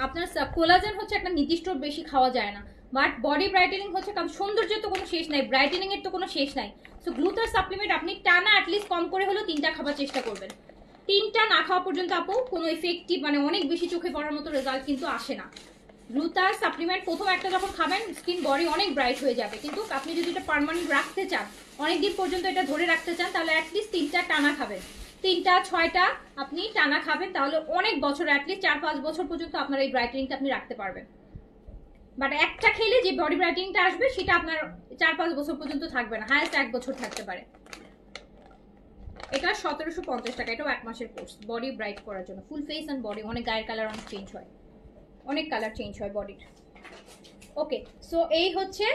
আপনার কোলাজেন হচ্ছে একটা নির্দিষ্ট বেশি খাওয়া যায় না, বাট বডি ব্রাইটেনিং হচ্ছে, কারণ সৌন্দর্যের তো কোনো শেষ নাই, ব্রাইটেনিং এর তো কোনো শেষ নাই। সো গ্লুথার সাপ্লিমেন্ট আপনি টানা অ্যাটলিস্ট কম করে হলেও 3টা খাবার চেষ্টা করবেন। 3টা না খাওয়া পর্যন্ত আপু কোনো ইফেক্টিভ মানে অনেক বেশি চোখে পড়ার মতো রেজাল্ট কিন্তু আসে না। গ্লুথার সাপ্লিমেন্ট প্রথম একটা যখন খাবেন স্কিন বডি অনেক ব্রাইট হয়ে যাবে, কিন্তু আপনি যদি এটা পার্মানেন্ট রাখতে চান, অনেকদিন পর্যন্ত এটা ধরে রাখতে চান, তাহলে অ্যাটলিস্ট 3টা টানা খাবেন, 3টা 6টা আপনি টানা খাবেন, তাহলে অনেক বছর অ্যাটলিস্ট 4-5 বছর পর্যন্ত আপনার এই ব্রাইটেনিংটা আপনি রাখতে পারবেন। বাট একটা খেলে যে বডি ব্রাইটেনিংটা আসবে সেটা আপনার 4-5 বছর পর্যন্ত থাকবে না, হায়েস্ট 1 বছর থাকতে পারে। এটা 1750 টাকা, এটাও 1 মাসের কোর্স বডি ব্রাইট করার জন্য, ফুল ফেস এন্ড বডি, অনেক গায়ের কালার অনেক চেঞ্জ হয়, অনেক কালার চেঞ্জ হয় বডির। ওকে, সো এই হচ্ছে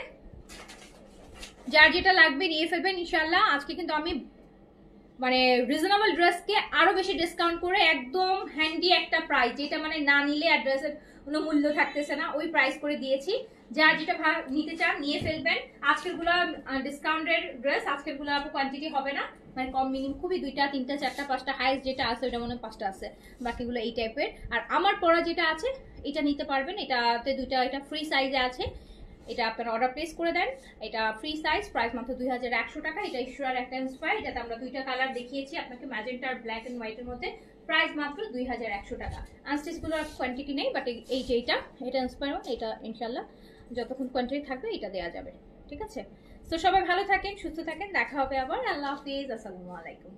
যার যেটা লাগবে নিয়ে ফেলবেন ইনশাল্লাহ। আজকে কিন্তু আমি মানে রিজনেবল ড্রেসকে আরো বেশি ডিসকাউন্ট করে একদম হ্যান্ডি একটা প্রাইস, যেটা মানে না নিলে আর ড্রেসের কোনো মূল্য থাকতেছে না, ওই প্রাইস করে দিয়েছি। যার যেটা নিতে চান নিয়ে ফেলবেন। আজকের গুলা ডিসকাউন্টের ড্রেস, আজকের গুলা কোয়ান্টিটি হবে না, মানে কম মিনিমাম খুবই 2টা 3টা 4টা 5টা, হাইস্ট যেটা আছে ওটা মনে হয় 5টা আছে, বাকিগুলো এই টাইপের। আর আমার পরা যেটা আছে এটা নিতে পারবেন, এটাতে 2টা, এটা ফ্রি সাইজে আছে, এটা আপনারা অর্ডার প্লেস করে দেন। এটা ফ্রি সাইজ, প্রাইস মাত্র 2100 টাকা। এটা ইস্যুয়ার একটা ইন্সপায়ার, এটাতে আমরা 2টা কালার দেখিয়েছি আপনাকে, ম্যাজেন্টা আর ব্ল্যাক এন্ড হোয়াইটের মধ্যে। প্রাইস মাত্র 2100 টাকা। আনস্টিচগুলোর কোয়ান্টিটি নেই, বাট এই যে এটা ইন্সপায়ার, এটা ইনশাল্লাহ যতক্ষণ কোয়ান্টিটি থাকবে এটা দেওয়া যাবে। ঠিক আছে, তো সবাই ভালো থাকেন, সুস্থ থাকেন, দেখা হবে আবার। আল্লাহ হাফিজ, আসসালামু আলাইকুম।